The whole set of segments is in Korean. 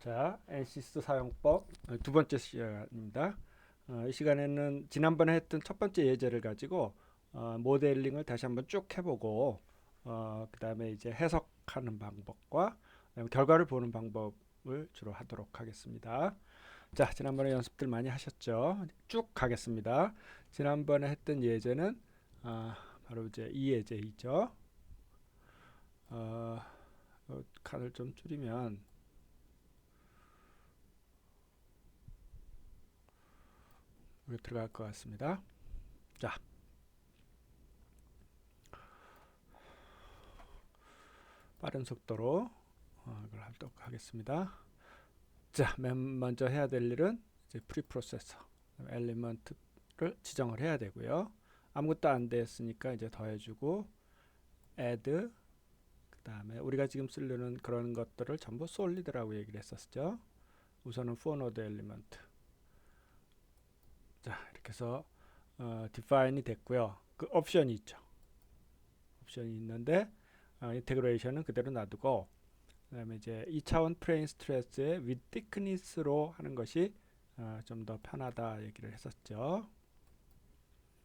자, NCS 사용법 두 번째 시간입니다. 이 시간에는 지난번에 했던 첫 번째 예제를 가지고 모델링을 다시 한번 쭉 해보고 그 다음에 이제 해석하는 방법과 그다음에 결과를 보는 방법을 주로 하도록 하겠습니다. 자, 지난번에 연습들 많이 하셨죠? 쭉 가겠습니다. 지난번에 했던 예제는 바로 이제 이 예제이죠. 칸을 좀 줄이면 여기 들어갈 것 같습니다. 자, 빠른 속도로 이걸 하도록 하겠습니다. 자, 맨 먼저 해야 될 일은 이제 프리프로세서 엘리먼트를 지정을 해야 되고요. 아무것도 안 됐으니까 이제 더해주고 add 그 다음에 우리가 지금 쓰려는 그런 것들을 전부 solid라고 얘기를 했었죠. 우선은 for node element. 자, 이렇게 해서 define이 됐고요. 그 옵션이 있죠. 옵션이 있는데 인테그레이션은 그대로 놔두고 그다음에 이제 2차원 플레인 스트레스의 with thickness로 하는 것이 좀 더 편하다 얘기를 했었죠.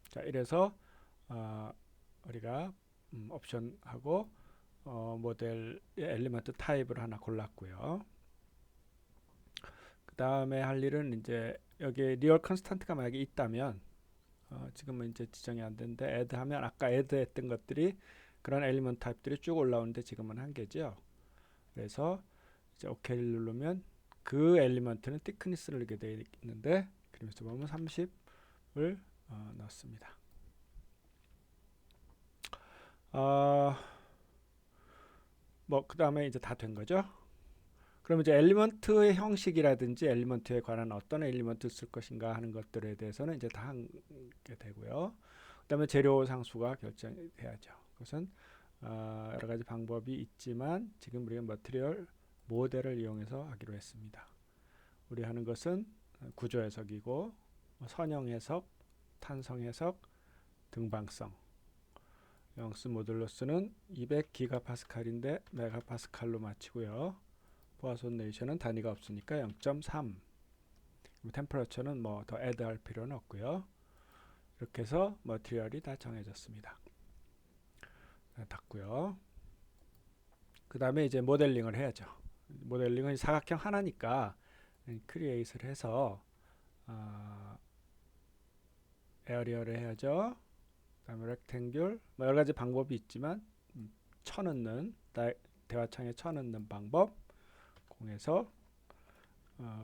자, 이래서 우리가 옵션하고 모델의 엘리먼트 타입을 하나 골랐고요. 그 다음에 할 일은 이제 여기 리얼 컨스탄트가 만약에 있다면 지금은 이제 지정이 안 되는데 add 하면 아까 add 했던 것들이 그런 엘리먼트 타입들이 쭉 올라오는데 지금은 한 개죠. 그래서 이제 OK를 누르면 그 엘리먼트는 thickness를 넣게 되어 있는데 그림에서 보면 30을 넣습니다. 뭐 그 다음에 이제 다 된 거죠. 그럼 이제 엘리먼트의 형식이라든지 엘리먼트에 관한 어떤 엘리먼트 쓸 것인가 하는 것들에 대해서는 이제 다 하게 되고요. 그 다음에 재료 상수가 결정돼야죠. 그것은 여러 가지 방법이 있지만 지금 우리가 머티리얼 모델을 이용해서 하기로 했습니다. 우리 하는 것은 구조 해석이고 선형 해석, 탄성 해석, 등방성. 영스 모듈러스는 200기가파스칼인데 메가파스칼로 맞추고요. 보아손네이션은 단위가 없으니까 0.3. 템퍼러처는 뭐 더 애드할 필요는 없고요. 이렇게 해서 머티리얼이 다 정해졌습니다. 닫고요. 그 다음에 이제 모델링을 해야죠. 모델링은 사각형 하나니까 크리에이트를 해서 에어리어를 해야죠. 그 다음에 렉탱귤 뭐 여러 가지 방법이 있지만 쳐넣는 대화창에 쳐넣는 방법 공에서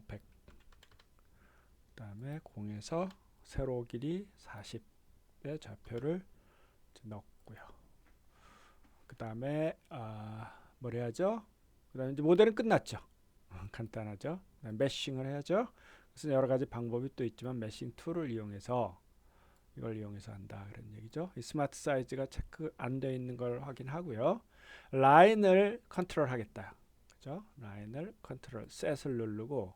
100 그 다음에 공에서 세로 길이 40의 좌표를 넣고요. 그 다음에 뭘 해야죠? 그 다음에 이제 모델은 끝났죠. 간단하죠. 메싱을 해야죠. 그래서 여러 가지 방법이 또 있지만 메싱 툴을 이용해서 이걸 이용해서 한다 그런 얘기죠. 이 스마트 사이즈가 체크 안 되어 있는 걸 확인하고요. 라인을 컨트롤 하겠다. 그죠? 라인을 컨트롤 셋을 누르고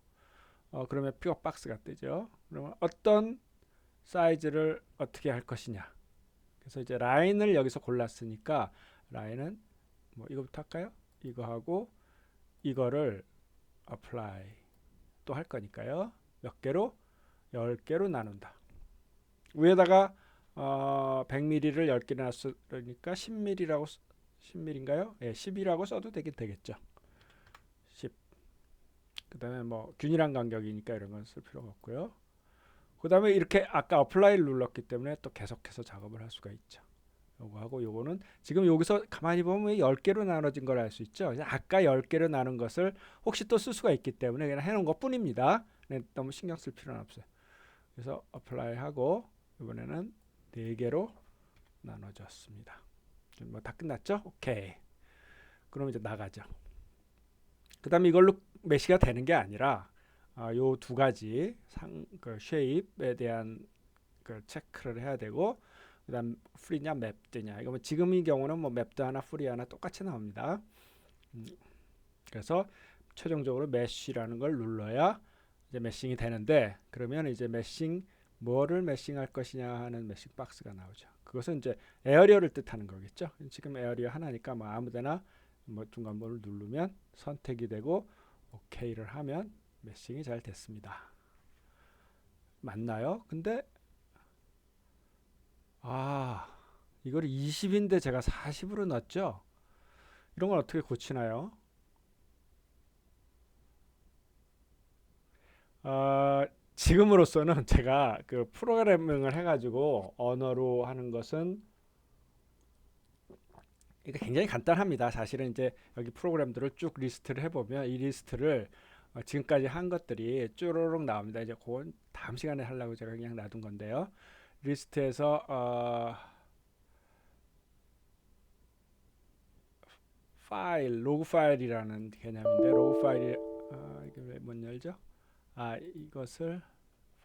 그러면 픽업 박스가 뜨죠. 그러면 어떤 사이즈를 어떻게 할 것이냐. 그래서 이제 라인을 여기서 골랐으니까 라인은 뭐 이거부터 할까요? 이거 하고 이거를 apply 또 할 거니까요. 몇 개로? 10개로 나눈다. 위에다가 100ml를 10개나 놨으니까 10ml라고 10ml인가요? 예, 10이라고 써도 되겠죠. 10. 그다음에 뭐 균일한 간격이니까 이런 건 쓸 필요가 없고요. 그다음에 이렇게 아까 어플라이를 눌렀기 때문에 또 계속해서 작업을 할 수가 있죠. 요거하고 요거는 지금 여기서 가만히 보면 10개로 나눠진 걸 알 수 있죠. 아까 10개로 나눈 것을 혹시 또 쓸 수가 있기 때문에 그냥 해놓은 것 뿐입니다. 너무 신경 쓸 필요는 없어요. 그래서 어플라이 하고 이번에는 4개로 나눠졌습니다. 뭐 다 끝났죠? 오케이. 그럼 이제 나가죠. 그 다음에 이걸로 메시가 되는 게 아니라 요 두 가지 그 쉐입에 대한 그 체크를 해야 되고 그다음 프리냐 맵드냐 이거 뭐 지금의 경우는 뭐 맵드 하나 프리 하나 똑같이 나옵니다. 그래서 최종적으로 메쉬라는 걸 눌러야 이제 메싱이 되는데 그러면 이제 메싱 뭐를 메싱할 것이냐 하는 메싱 박스가 나오죠. 그것은 이제 에어리어를 뜻하는 거겠죠. 지금 에어리어 하나니까 뭐 아무데나 뭐 중간번호를 누르면 선택이 되고 OK를 하면 매싱이 잘 됐습니다. 맞나요? 근데 이걸 20인데 제가 40으로 넣었죠? 이런 걸 어떻게 고치나요? 지금으로서는 제가 그 프로그래밍을 해가지고 언어로 하는 것은 이게 굉장히 간단합니다. 사실은 이제 여기 프로그램들을 쭉 리스트를 해보면 이 리스트를 지금까지 한 것들이 쭈루룩 나옵니다. 이제 그건 다음 시간에 하려고 제가 그냥 놔둔 건데요. 리스트에서 파일, 로그 파일이라는 개념인데 로그 파일이 이게 왜 못 열죠? 이것을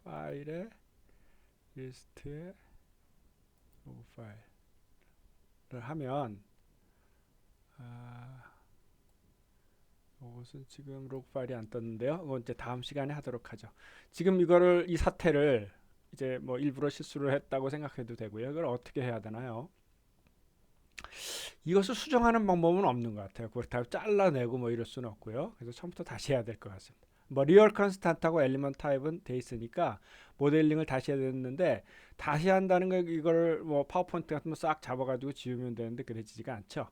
파일의 리스트에 로그 파일을 하면 이것은 지금 로그 파일이 안 떴는데요. 이건 이제 다음 시간에 하도록 하죠. 지금 이 사태를 이제 뭐 일부러 실수를 했다고 생각해도 되고요. 이걸 어떻게 해야 되나요? 이것을 수정하는 방법은 없는 것 같아요. 그렇다고 잘라내고 뭐 이럴 수는 없고요. 그래서 처음부터 다시 해야 될 것 같습니다. 뭐 리얼 컨스탄트하고 엘리먼트 타입은 돼 있으니까 모델링을 다시 해야 되는데 다시 한다는 거 이걸 뭐 파워포인트 같은 거 싹 잡아가지고 지우면 되는데 그래지지가 않죠.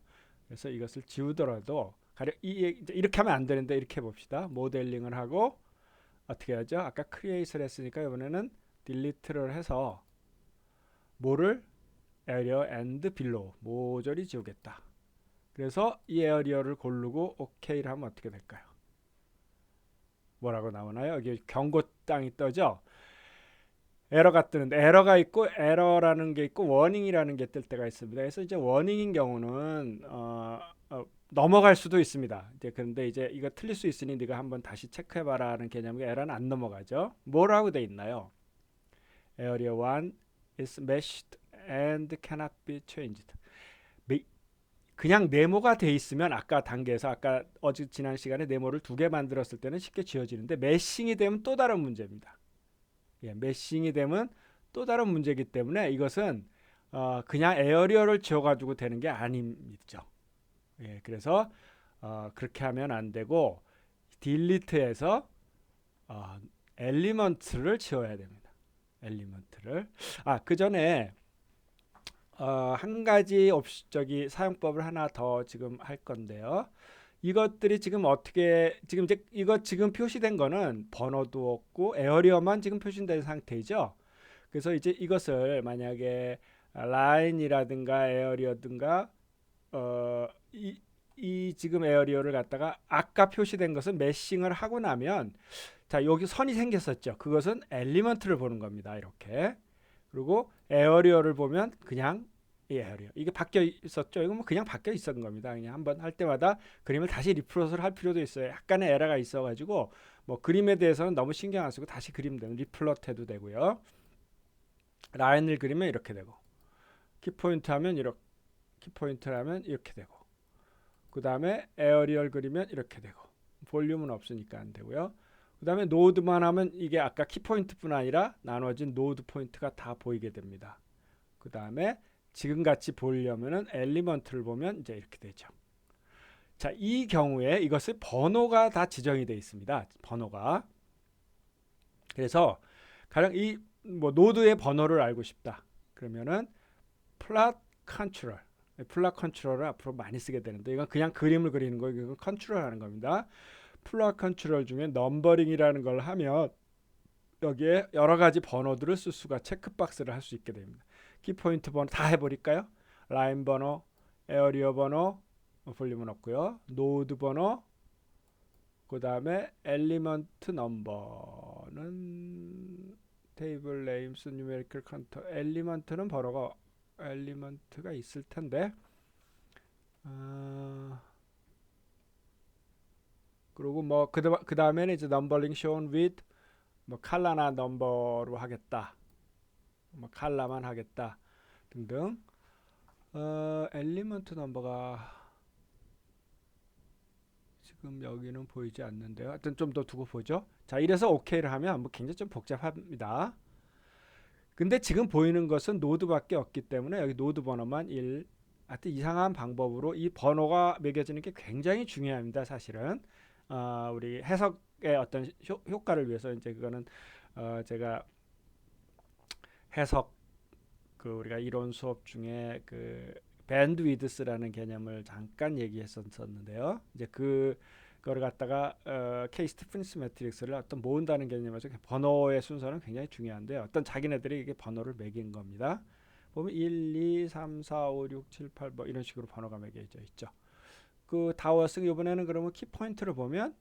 그래서 이것을 지우더라도 가령 이렇게 하면 안 되는데 이렇게 해봅시다. 모델링을 하고 어떻게 하죠? 아까 크리에이트를 했으니까 이번에는 딜리트를 해서 뭐를 에리어 앤드 빌로우 모조리 지우겠다. 그래서 이 에어리어를 고르고 OK를 하면 어떻게 될까요? 뭐라고 나오나요? 여기 경고장이 떠죠. 에러가 뜨는데 에러가 있고 에러라는 게 있고 워닝이라는 게 뜰 때가 있습니다. 그래서 이제 워닝인 경우는 넘어갈 수도 있습니다. 이제 그런데 이제 이거 틀릴 수 있으니 네가 한번 다시 체크해봐라는 개념이 에러는 안 넘어가죠. 뭐라고 돼 있나요? Area 1 is meshed and cannot be changed. 그냥 네모가 돼 있으면 아까 단계에서 아까 지난 시간에 네모를 2개 만들었을 때는 쉽게 지워지는데 메싱이 되면 또 다른 문제입니다. 메싱이 되면 또 다른 문제이기 때문에 이것은 그냥 에어리어를 지워가지고 되는 게 아니죠. 그래서 그렇게 하면 안 되고 딜리트해서 엘리먼트를 지워야 됩니다. 엘리먼트를 그 전에 한 가지 사용법을 하나 더 지금 할 건데요. 이것들이 지금 어떻게 지금 표시된 거는 번호도 없고 에어리어만 지금 표시된 상태이죠. 그래서 이제 이것을 만약에 라인이라든가 에어리어든가 이 지금 에어리어를 갖다가 아까 표시된 것은 메싱을 하고 나면 자 여기 선이 생겼었죠. 그것은 엘리먼트를 보는 겁니다. 이렇게. 그리고 에어리어를 보면 그냥 이 에어리어 이게 바뀌어 있었죠. 이거 뭐 그냥 바뀌어 있었던 겁니다. 그냥 한번 할 때마다 그림을 다시 리플롯을 할 필요도 있어요. 약간의 에러가 있어가지고 뭐 그림에 대해서는 너무 신경 안 쓰고 다시 그리면 리플롯 해도 되고요. 라인을 그리면 이렇게 되고 키포인트 하면 이렇게 키포인트를 하면 이렇게 되고 그 다음에 에어리얼 그리면 이렇게 되고 볼륨은 없으니까 안 되고요. 그 다음에 노드만 하면 이게 아까 키포인트뿐 아니라 나눠진 노드 포인트가 다 보이게 됩니다. 그 다음에 지금 같이 보려면은 엘리먼트를 보면 이제 이렇게 되죠. 자, 이 경우에 이것을 번호가 다 지정이 되어 있습니다. 번호가. 그래서 가령 이 뭐 노드의 번호를 알고 싶다. 그러면은 플롯 컨트롤. 플롯 컨트롤을 앞으로 많이 쓰게 되는데 이건 그냥 그림을 그리는 거예요. 이건 컨트롤 하는 겁니다. 플롯 컨트롤 중에 넘버링이라는 걸 하면 여기에 여러 가지 번호들을 쓸 수가 체크박스를 할 수 있게 됩니다. 키포인트 번호 다 해버릴까요? 라인 번호, 에어리어 번호, 볼륨은 없고요. 노드 번호, 그 다음에 엘리먼트 넘버는 테이블 네임스 뉴메리컬 컨터 엘리먼트는 엘리먼트가 있을 텐데 그리고 뭐 그 다음에는 이제 넘버링 shown with 뭐 칼라나 넘버로 하겠다. 뭐 칼라만 하겠다 등등. 엘리먼트 넘버가 지금 여기는 보이지 않는데요. 하여튼 좀 더 두고 보죠. 자, 이래서 OK를 하면 뭐 굉장히 좀 복잡합니다. 근데 지금 보이는 것은 노드밖에 없기 때문에 여기 노드 번호만 1. 하여튼 이상한 방법으로 이 번호가 매겨지는 게 굉장히 중요합니다. 사실은 우리 해석의 어떤 효과를 위해서 이제 그거는 제가 해석 우리가 이론 수업 중에 밴드위드스라는 개념을 잠깐 얘기했었는데요. 이제 그거를 갖다가 K 스티븐스 매트릭스를 어떤 모은다는 개념에서 번호의 순서는 굉장히 중요한데 어떤 자기네들이 이게 번호를 매긴 겁니다. 보면 1, 2, 3, 4, 5, 6, 7, 8 뭐 이런 식으로 번호가 매겨져 있죠. 다워스 이번에는 그러면 키포인트를 보면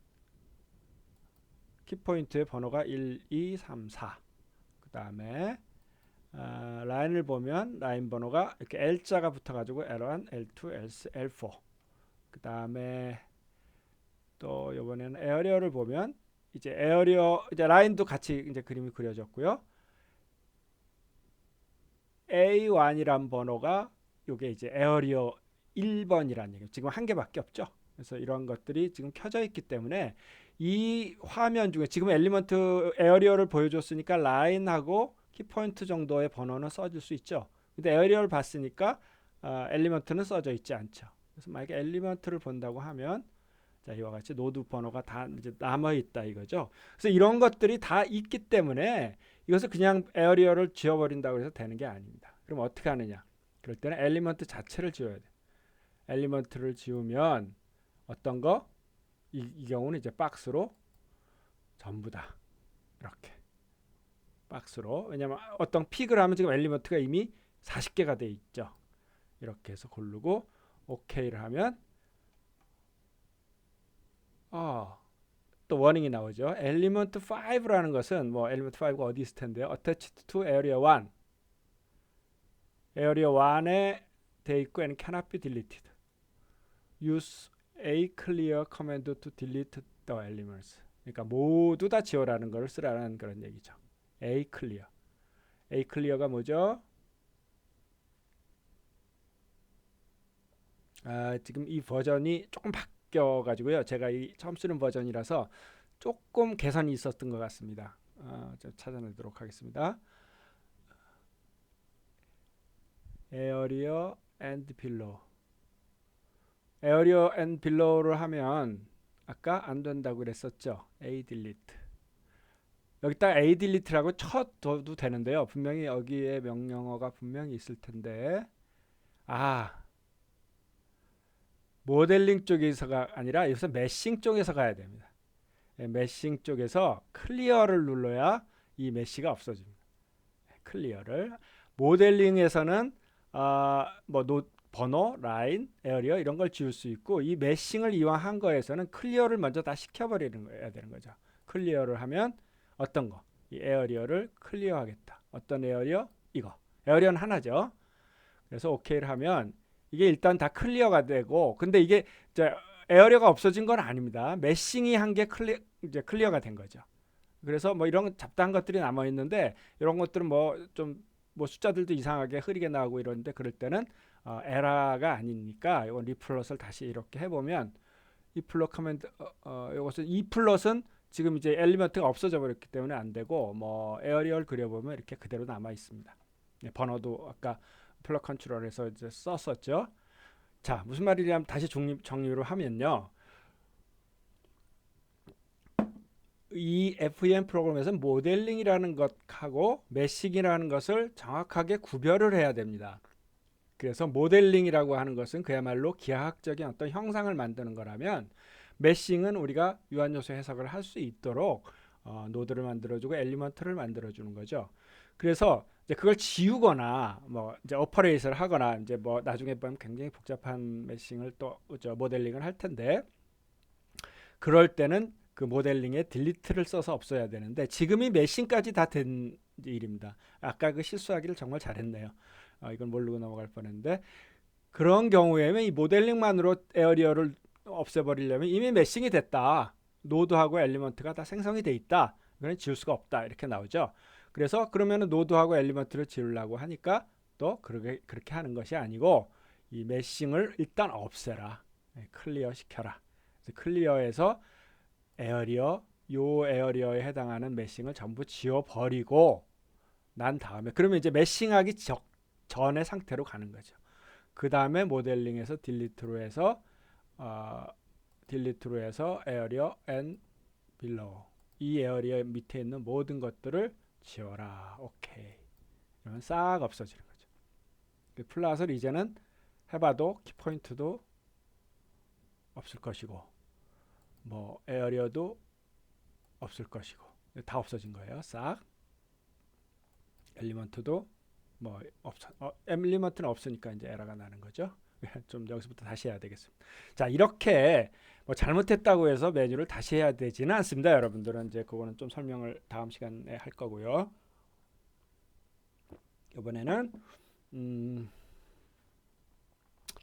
키포인트의 번호가 1, 2, 3, 4. 그 다음에 라인을 보면 라인 번호가 이렇게 L자가 붙어가지고 L1, L2, L4. 그 다음에 또 이번에는 에어리어를 보면 이제 이제 라인도 같이 이제 그림이 그려졌고요. A1이란 번호가 이게 이제 에어리어 1번이라는 얘기. 지금 한 개밖에 없죠. 그래서 이런 것들이 지금 켜져 있기 때문에 이 화면 중에 지금 엘리먼트 에어리어를 보여줬으니까 라인하고 키포인트 정도의 번호는 써줄 수 있죠. 근데 에어리어를 봤으니까 엘리먼트는 써져 있지 않죠. 그래서 만약에 엘리먼트를 본다고 하면 자, 이와 같이 노드 번호가 다 이제 남아 있다 이거죠. 그래서 이런 것들이 다 있기 때문에 이것을 그냥 에어리어를 지워버린다고 해서 되는 게 아닙니다. 그럼 어떻게 하느냐? 그럴 때는 엘리먼트 자체를 지워야 돼. 엘리먼트를 지우면 어떤 거? 이 경우는 이제 박스로 전부 다 이렇게 박스로. 왜냐면 어떤 픽을 하면 지금 엘리먼트가 이미 40개가 돼 있죠. 이렇게 해서 고르고 OK를 하면 또 워닝이 나오죠. 엘리먼트 5라는 것은 뭐 엘리먼트 5가 어디 있을 텐데요. attached to area 1. area 1에 돼 있고 and cannot be deleted. use a clear command to delete the elements. 그러니까 모두 다 지워라는 걸 쓰라는 그런 얘기죠. a clear. a clear가 뭐죠? 지금 이 버전이 조금 바뀌어가지고요. 제가 이 처음 쓰는 버전이라서 조금 개선이 있었던 것 같습니다. 좀 찾아내도록 하겠습니다. 에어리어 앤드 빌로우. 에어리어 앤 빌로우를 하면 아까 안 된다고 그랬었죠. a delete. 여기다가 a delete라고 쳐둬도 되는데요. 분명히 여기에 명령어가 분명히 있을 텐데 모델링 쪽에서가 아니라 여기서 메싱 쪽에서 가야 됩니다. 메싱 쪽에서 클리어를 눌러야 이 메시가 없어집니다. 클리어를. 모델링에서는 번호, 라인, 에어리어 이런 걸 지울 수 있고 이 메싱을 이왕 한 거에서는 클리어를 먼저 다 시켜버리는 거야 되는 거죠. 클리어를 하면 어떤 거? 이 에어리어를 클리어하겠다. 어떤 에어리어? 이거. 에어리어는 하나죠. 그래서 OK를 하면 이게 일단 다 클리어가 되고 근데 이게 이제 에어리어가 없어진 건 아닙니다. 메싱이 한 게 이제 클리어가 된 거죠. 그래서 뭐 이런 잡다한 것들이 남아 있는데 이런 것들은 뭐 숫자들도 이상하게 흐리게 나오고 이러는데 그럴 때는 에러가 아니니까 이건 리플롯을 다시 이렇게 해보면 이 플롯 커맨드 이것은 이 플롯은 지금 이제 엘리먼트가 없어져 버렸기 때문에 안 되고 뭐 에어리어를 그려보면 이렇게 그대로 남아 있습니다. 번호도 아까 플롯 컨트롤에서 이제 썼었죠. 자, 무슨 말이냐면 다시 정리를 하면요. 이 FEM 프로그램에서 모델링이라는 것하고 메싱이라는 것을 정확하게 구별을 해야 됩니다. 그래서 모델링이라고 하는 것은 그야말로 기하학적인 어떤 형상을 만드는 거라면 메싱은 우리가 유한요소 해석을 할 수 있도록 노드를 만들어주고 엘리먼트를 만들어주는 거죠. 그래서 이제 그걸 지우거나 뭐 이제 오퍼레이트를 하거나 이제 뭐 나중에 보면 굉장히 복잡한 메싱을 또 모델링을 할 텐데 그럴 때는 그 모델링에 딜리트를 써서 없애야 되는데 지금이 메싱까지 다 된 일입니다. 아까 그 실수하기를 정말 잘했네요. 이건 모르고 넘어갈 뻔했는데 그런 경우에는 이 모델링만으로 에어리어를 없애버리려면 이미 메싱이 됐다. 노드하고 엘리먼트가 다 생성이 돼 있다. 이거는 지울 수가 없다. 이렇게 나오죠. 그래서 그러면은 노드하고 엘리먼트를 지우려고 하니까 또 그렇게 하는 것이 아니고 이 메싱을 일단 없애라. 클리어 시켜라. 클리어해서 에어리어 에어리어에 해당하는 메싱을 전부 지워버리고 난 다음에 그러면 이제 메싱하기 전의 상태로 가는 거죠. 그 다음에 모델링에서 딜리트로 해서 딜리트로 해서 에어리어 앤 빌로우, 이 에어리어 밑에 있는 모든 것들을 지워라. 오케이. 그러면 싹 없어지는 거죠. 플롯을 이제는 해봐도 키포인트도 없을 것이고 뭐 에어리어도 없을 것이고 다 없어진 거예요. 싹. 엘리먼트도 뭐 엘리먼트는 없으니까 이제 에러가 나는 거죠. 좀 여기서부터 다시 해야 되겠습니다. 자, 이렇게 뭐 잘못했다고 해서 메뉴를 다시 해야 되지는 않습니다. 여러분들은 이제 그거는 좀 설명을 다음 시간에 할 거고요. 이번에는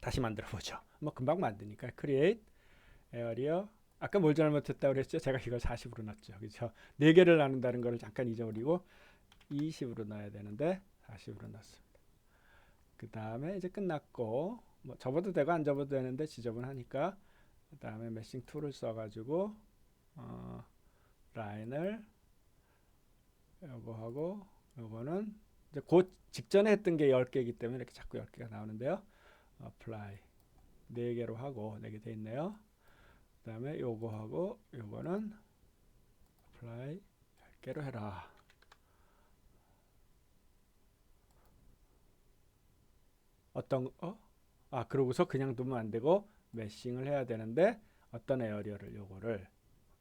다시 만들어 보죠. 뭐 금방 만드니까 create area. 아까 뭘 잘못했다고 그랬죠? 제가 이걸 40으로 놨죠. 그렇죠? 4개를 나눈다는 거를 잠깐 잊어버리고 20으로 넣어야 되는데 40으로 넣었습니다. 그 다음에 이제 끝났고 뭐 접어도 되고 안 접어도 되는데 지저분하니까 그 다음에 메싱 툴을 써가지고 라인을 요거하고 요거는 이제 그 직전에 했던 게 10개이기 때문에 이렇게 자꾸 10개가 나오는데요. apply 4개로 하고 4개 돼 있네요. 그 다음에 요거하고 요거는 apply 10개로 해라. 그러고서 그냥 두면 안 되고 매싱을 해야 되는데 어떤 에어리어를 요거를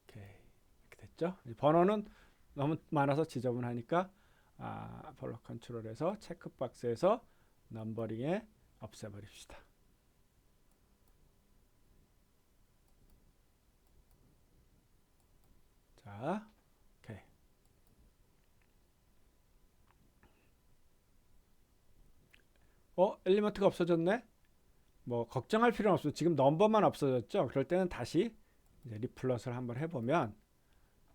오케이 이렇게 됐죠. 번호는 너무 많아서 지저분하니까 블록 컨트롤에서 체크박스에서 넘버링에 없애버립시다. 자, 오케이. 엘리먼트가 없어졌네. 뭐 걱정할 필요는 없어요. 지금 넘버만 없어졌죠. 그럴 때는 다시 이제 리플롯을 한번 해보면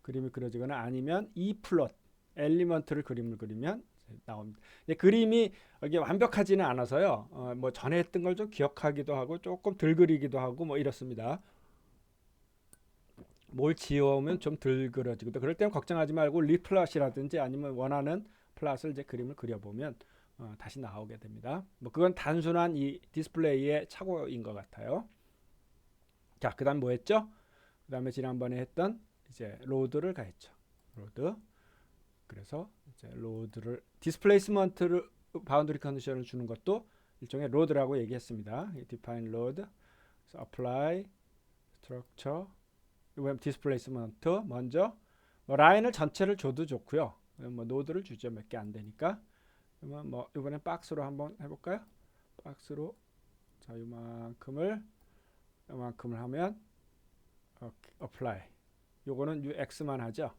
그림이 그려지거나 아니면 이 플롯 엘리먼트를 그림을 그리면 나옵니다. 그림이 이게 완벽하지는 않아서요. 뭐 전에 했던 걸 좀 기억하기도 하고 조금 덜 그리기도 하고 뭐 이렇습니다. 뭘 지워오면 좀 덜 그려지고 그럴 때는 걱정하지 말고 리플롯이라든지 아니면 원하는 플롯을 이제 그림을 그려보면 다시 나오게 됩니다. 뭐 그건 단순한 이 디스플레이의 착오인 것 같아요. 자, 그다음 뭐 했죠? 그다음에 지난번에 했던 이제 로드를 가했죠. 로드. 그래서 이제 로드를 디스플레이스먼트를 바운더리 컨디션을 주는 것도 일종의 로드라고 얘기했습니다. define load, apply, structure, 디스플레이스먼트 먼저 뭐 라인을 전체를 줘도 좋고요. 뭐 노드를 주죠. 몇 개 안 되니까. 그러면 뭐 이번엔 박스로 한번 해볼까요? 박스로 자 이만큼을 하면 apply. 요거는 x만 하죠.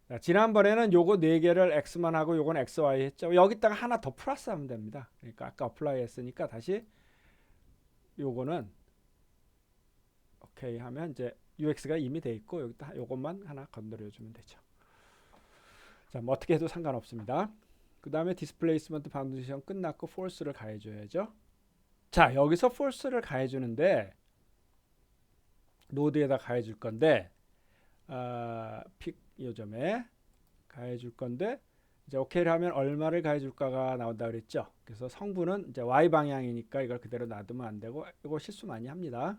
자, 지난번에는 요거 4개를 x만 하고 요건 xy 했죠. 여기다가 하나 더 플러스 하면 됩니다. 그러니까 아까 apply 했으니까 다시 요거는 오케이 하면 이제 UX가 이미 돼 있고 여기다 요것만 하나 건드려 주면 되죠. 자, 뭐 어떻게 해도 상관없습니다. 그 다음에 디스플레이스먼트 바운데이션 끝났고 force를 가해줘야죠. 자, 여기서 force를 가해주는데 노드에다 가해줄 건데 픽 요점에 가해줄 건데 이제 오케이를 하면 얼마를 가해줄까가 나온다 그랬죠. 그래서 성분은 이제 y 방향이니까 이걸 그대로 놔두면 안 되고 이거 실수 많이 합니다.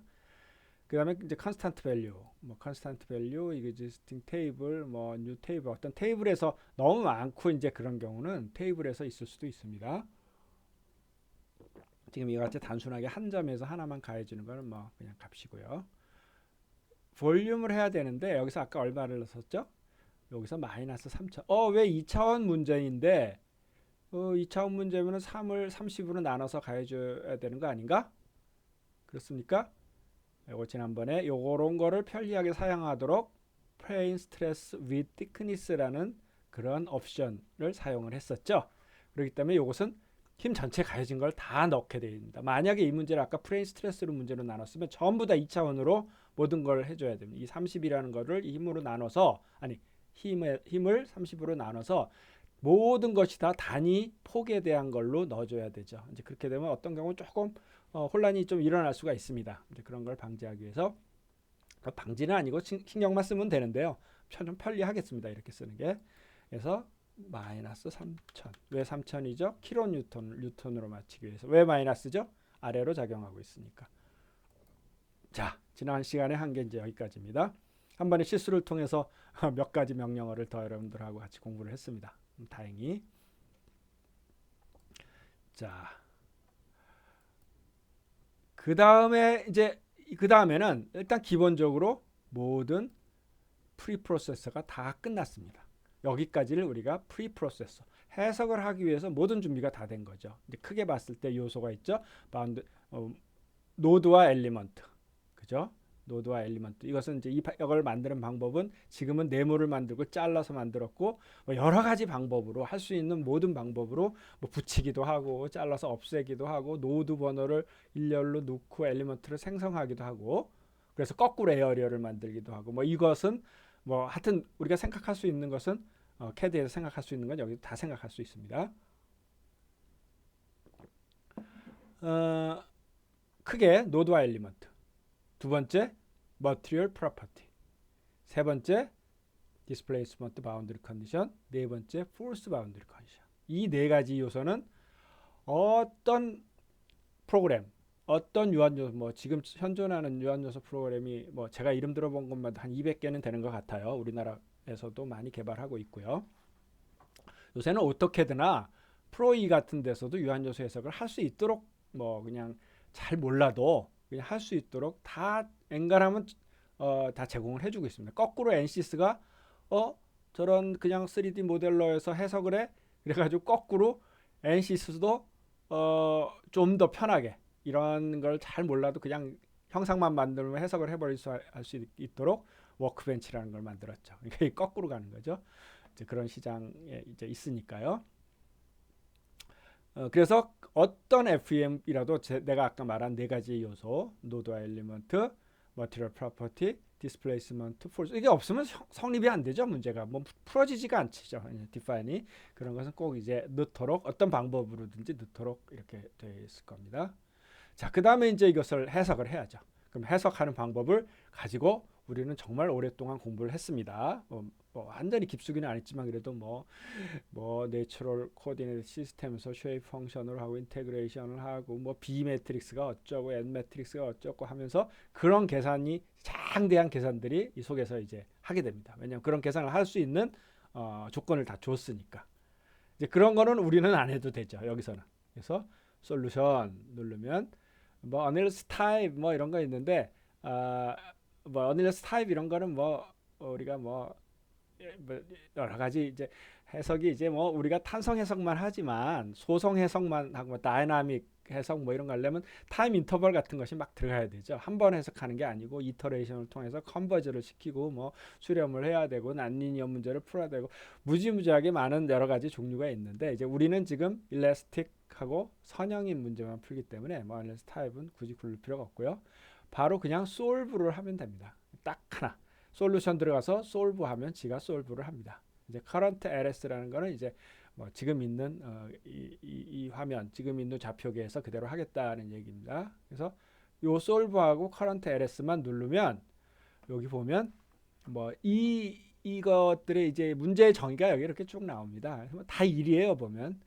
그 다음에 이제 컨스탄트 밸류, 뭐 컨스탄트 밸류, existing 테이블, 뭐 new 테이블, 어떤 테이블에서 너무 많고 이제 그런 경우는 테이블에서 있을 수도 있습니다. 지금 이와 같이 단순하게 한 점에서 하나만 가해주는 거는 뭐 그냥 값이고요. 볼륨을 해야 되는데 여기서 아까 얼마를 넣었죠? 여기서 마이너스 3천. 왜 2차원 문제인데 2차원 문제면 3을 30으로 나눠서 가해줘야 되는 거 아닌가? 그렇습니까? 요거 지난번에 요런 거를 편리하게 사용하도록 plane stress with thickness라는 그런 옵션을 사용을 했었죠. 그렇기 때문에 요것은 힘 전체 가해진 걸 다 넣게 됩니다. 만약에 이 문제를 아까 플레인 스트레스로 문제로 나눴으면 전부 다 2차원으로 모든 걸 해줘야 됩니다. 이 30이라는 거를 이 힘으로 나눠서 힘을 30으로 나눠서 모든 것이 다 단위 폭에 대한 걸로 넣어줘야 되죠. 이제 그렇게 되면 어떤 경우는 조금 혼란이 좀 일어날 수가 있습니다. 이제 그런 걸 방지하기 위해서 방지는 아니고 신경만 쓰면 되는데요. 좀 편리하겠습니다. 이렇게 쓰는 게. 그래서 마이너스 3,000. 왜 3,000이죠? 킬로뉴턴으로 맞추기 위해서. 왜 마이너스죠? 아래로 작용하고 있으니까. 자, 지난 시간에 한 게 이제 여기까지입니다. 한 번의 실수를 통해서 몇 가지 명령어를 더 여러분들하고 같이 공부를 했습니다. 다행히. 자, 그 다음에는 일단 기본적으로 모든 프리프로세서가 다 끝났습니다. 여기까지를 우리가 프리프로세서 해석을 하기 위해서 모든 준비가 다 된 거죠. 이제 크게 봤을 때 요소가 있죠. 바운드 노드와 엘리먼트, 그죠? 노드와 엘리먼트. 이것은 이제 이걸 만드는 방법은 지금은 네모를 만들고 잘라서 만들었고 뭐 여러 가지 방법으로 할 수 있는 모든 방법으로 뭐 붙이기도 하고 잘라서 없애기도 하고 노드 번호를 일렬로 놓고 엘리먼트를 생성하기도 하고 그래서 거꾸로 에어리어를 만들기도 하고 뭐 이것은 뭐 하여튼 우리가 생각할 수 있는 것은 CAD에서 생각할 수 있는 건 여기 다 생각할 수 있습니다. 크게 노드와 엘리먼트, 두 번째 material property, 세 번째 displacement boundary condition, 네 번째 force boundary condition. 이 네 가지 요소는 어떤 프로그램, 어떤 유한 요소, 뭐 지금 현존하는 유한 요소 프로그램이 뭐 제가 이름 들어본 것마다 한 200개는 되는 것 같아요. 우리나라에서도 많이 개발하고 있고요. 요새는 오토캐드나 프로이 같은 데서도 유한 요소 해석을 할 수 있도록 뭐 그냥 잘 몰라도 그냥 할 수 있도록 다 엔간하면 다 제공을 해주고 있습니다. 거꾸로 NCS가 저런 그냥 3D 모델러에서 해석을 해 그래가지고 거꾸로 NCS도 좀 더 편하게 이런 걸 잘 몰라도 그냥 형상만 만들면 해석을 해버릴 수 있도록 워크벤치라는 걸 만들었죠. 이게 거꾸로 가는 거죠. 이제 그런 시장에 이제 있으니까요. 그래서 어떤 FEM이라도 내가 아까 말한 네 가지 요소, 노드와 엘리먼트, 머티리얼 프로퍼티, 디스플레이스먼트, 폴스 이게 없으면 성립이 안 되죠. 문제가 뭐 풀어지지가 않죠. 디파인이 그런 것은 꼭 이제 넣도록 어떤 방법으로든지 넣도록 이렇게 되어 있을 겁니다. 자, 그 다음에 이제 이것을 해석을 해야죠. 그럼 해석하는 방법을 가지고 우리는 정말 오랫동안 공부를 했습니다. 뭐 완전히 깊숙이는 안 했지만 그래도 뭐 내추럴 코디네이트 시스템에서 쉐이프 펑션을 하고 인테그레이션을 하고 뭐 B 매트릭스가 어쩌고 N 매트릭스가 어쩌고 하면서 그런 계산이 장대한 계산들이 이 속에서 이제 하게 됩니다. 왜냐하면 그런 계산을 할 수 있는 조건을 다 줬으니까. 이제 그런 거는 우리는 안 해도 되죠. 여기서는. 그래서 솔루션 누르면 뭐 어닐스 타입 뭐 이런 거 있는데 뭐 어닐스 타입 이런 거는 뭐 우리가 뭐 여러 가지 이제 해석이 이제 뭐 우리가 탄성 해석만 하지만 소성 해석만 하고 뭐 다이나믹 해석 뭐 이런 거 하려면 타임 인터벌 같은 것이 막 들어가야 되죠. 한 번 해석하는 게 아니고 이터레이션을 통해서 컨버저를 시키고 뭐 수렴을 해야 되고 난리니어 문제를 풀어야 되고 무지무지하게 많은 여러 가지 종류가 있는데 이제 우리는 지금 일라스틱하고 선형인 문제만 풀기 때문에 뭐 일라스틱 타입은 굳이 굴릴 필요가 없고요. 바로 그냥 솔브를 하면 됩니다. 딱 하나. 솔루션 들어가서 솔브하면 지가 솔브를 합니다. 이제 current LS라는 거는 이제 뭐 지금 있는 이 화면, 지금 있는 좌표계에서 그대로 하겠다는 얘기입니다. 그래서 요 솔브하고 current LS만 누르면 여기 보면 뭐 이것들의 이제 문제의 정의가 여기 이렇게 쭉 나옵니다. 다 일이에요 보면.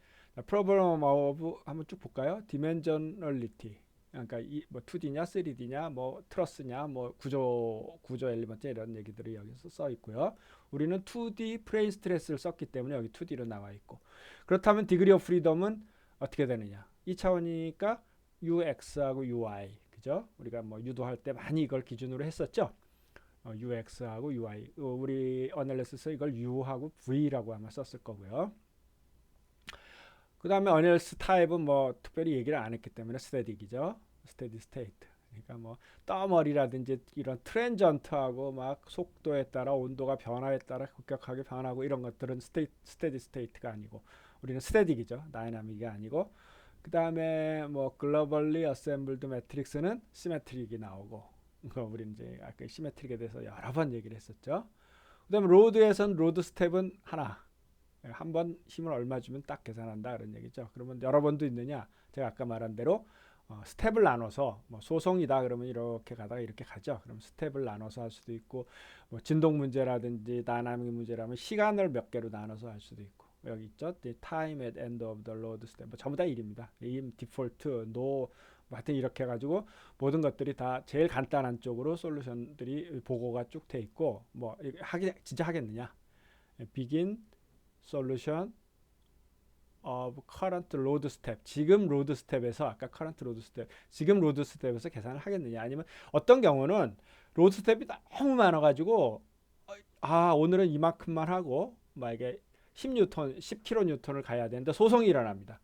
problem of 한번 쭉 볼까요? dimensionality. 그러니까 뭐 2D냐, 3D냐, 뭐 트러스냐, 뭐 구조 엘리먼트 이런 얘기들이 여기서 써 있고요. 우리는 2D 프레임 스트레스를 썼기 때문에 여기 2D로 나와 있고. 그렇다면 디그리 오브 프리덤은 어떻게 되느냐? 2차원이니까 UX하고 UI. 그죠? 우리가 뭐 유도할 때 많이 이걸 기준으로 했었죠. UX하고 UI. 우리 어널리시스 이걸 U하고 V라고 아마 썼을 거고요. 그 다음에 어널리시스 타입은 뭐 특별히 얘기를 안 했기 때문에 스태틱이죠. 스테디 스테이트. 그러니까 뭐 떠머리라든지 이런 트랜전트하고 막 속도에 따라 온도가 변화에 따라 급격하게 변하고 이런 것들은 스테디 스테이트가 아니고 우리는 스태틱이죠. 다이나믹이 아니고 그 다음에 뭐 글로벌리 어셈블드 매트릭스는 시메트릭이 나오고 우리는 이제 아까 시메트릭에 대해서 여러 번 얘기를 했었죠. 그 다음에 로드에서는 로드 스텝은 하나. 한 번 힘을 얼마 주면 딱 계산한다 그런 얘기죠. 그러면 여러 번도 있느냐? 제가 아까 말한 대로 스텝을 나눠서 뭐 소송이다 그러면 이렇게 가다가 이렇게 가죠. 그럼 스텝을 나눠서 할 수도 있고 뭐 진동 문제라든지 다이나믹 문제라면 시간을 몇 개로 나눠서 할 수도 있고 여기 있죠. The time at end of the load step 뭐 전부 다 1입니다. aim, default, no, 하여튼 이렇게 해가지고 모든 것들이 다 제일 간단한 쪽으로 솔루션들이 보고가 쭉 돼 있고 뭐 진짜 하겠느냐? begin solution of current load step. 지금 로드 스텝에서 아까 current load step, 지금 로드 스텝에서 계산을 하겠느냐? 아니면 어떤 경우는 로드 스텝이 너무 많아가지고 오늘은 이만큼만 하고 만약에 10뉴턴, 10kN 가야 되는데 소송이 일어납니다.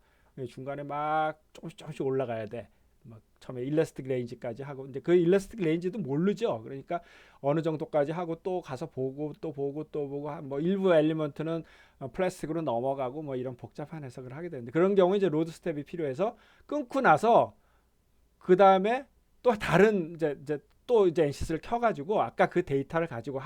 중간에 막 조금씩 올라가야 돼. 막 처음에 일래스틱 레인지까지 하고 근데 그 일래스틱 레인지도 모르죠. 그러니까 어느 정도까지 하고 또 가서 보고 또 보고 또 보고 뭐 일부 엘리먼트는 플라스틱으로 넘어가고 뭐 이런 복잡한 해석을 하게 되는데 그런 경우에 이제 로드 스텝이 필요해서 끊고 나서 그 다음에 또 다른 이제 엔시스를 켜가지고 아까 그 데이터를 가지고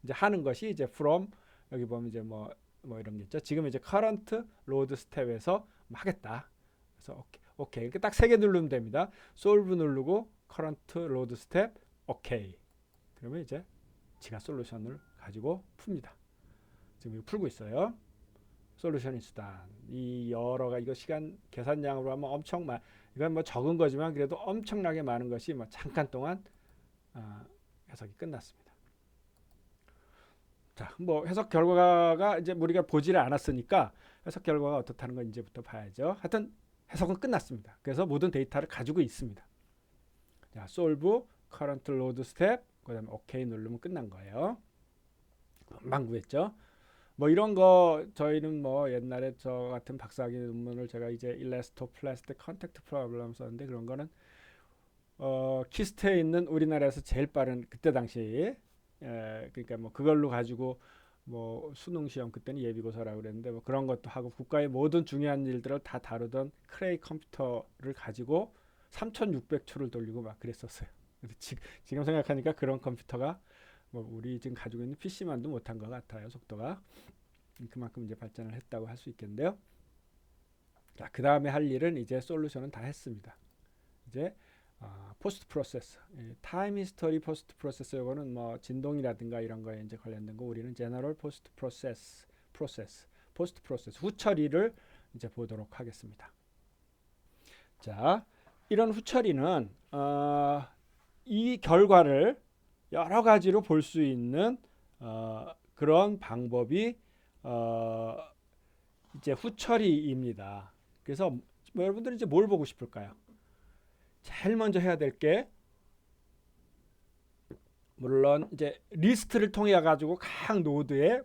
이제 하는 것이 이제 from 여기 보면 이제 뭐 이런 게 있죠. 지금 이제 current load step에서 하겠다. 그래서 오케이 이렇게 딱 3개 누르면 됩니다. solve 누르고 current load step 오케이. 그러면 이제 지가 솔루션을 가지고 풉니다. 지금 이거 풀고 있어요. 솔루션이 수단. 이 여러가 이거 시간 계산량으로 하면 엄청 이건 뭐 적은 거지만 그래도 엄청나게 많은 것이 뭐 잠깐 동안 해석이 끝났습니다. 자, 뭐 해석 결과가 이제 우리가 보지를 않았으니까 해석 결과가 어떻다는 건 이제부터 봐야죠. 하여튼 해석은 끝났습니다. 그래서 모든 데이터를 가지고 있습니다. 자, solve current load step 그다음에 OK 누르면 끝난 거예요. 금방 구했죠. 뭐 이런 거 저희는 뭐 옛날에 저 같은 박사학위 논문을 제가 이제 일라스토플라스틱 컨택트 프로블럼 썼는데 그런 거는 키스트에 있는 우리나라에서 제일 빠른 그때 당시 그러니까 뭐 그걸로 가지고 뭐 수능 시험 그때는 예비고사라고 그랬는데 뭐 그런 것도 하고 국가의 모든 중요한 일들을 다 다루던 크레이 컴퓨터를 가지고 3600초를 돌리고 막 그랬었어요. 근데 지금 생각하니까 그런 컴퓨터가 뭐 우리 지금 가지고 있는 PC만도 못한 것 같아요. 속도가 그만큼 이제 발전을 했다고 할 수 있겠는데요. 자, 그 다음에 할 일은 이제 솔루션은 다 했습니다. 이제 포스트 프로세스, 타임 히스토리 포스트 프로세스 이거는 뭐 진동이라든가 이런 거에 이제 관련된 거 우리는 제너럴 포스트 프로세스 포스트 프로세스 후처리를 이제 보도록 하겠습니다. 자, 이런 후처리는 이 결과를 여러 가지로 볼 수 있는 그런 방법이 이제 후처리입니다. 그래서 뭐 여러분들이 이제 뭘 보고 싶을까요? 제일 먼저 해야 될 게 물론 이제 리스트를 통해 가지고 각 노드의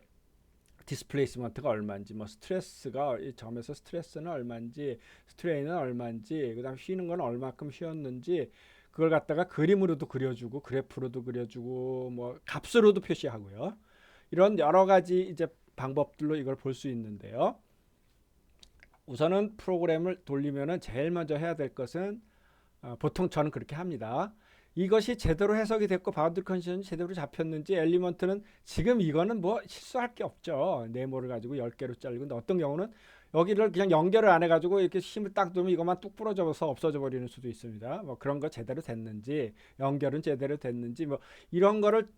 디스플레이스먼트가 얼마인지 뭐 스트레스가 이 점에서 스트레스는 얼마인지 스트레인은 얼마인지 그다음 쉬는 건 얼마큼 쉬었는지 그걸 갖다가 그림으로도 그려주고 그래프로도 그려주고 뭐 값으로도 표시하고요. 이런 여러 가지 이제 방법들로 이걸 볼 수 있는데요. 우선은 프로그램을 돌리면은 제일 먼저 해야 될 것은 보통 저는 그렇게 합니다. 이것이 제대로 해석이 됐고 바운드리 컨디션이 제대로 잡혔는지 엘리먼트는 지금 이거는 뭐 실수할 게 없죠. 네모를 가지고 10개로 잘리고 근데 어떤 경우는 여기를 그냥 연결을 안 해가지고 이렇게 힘을 딱 두면 이것만 뚝 부러져서 없어져 버리는 수도 있습니다. 뭐 그런 거 제대로 됐는지 연결은 제대로 됐는지 뭐 이런 거를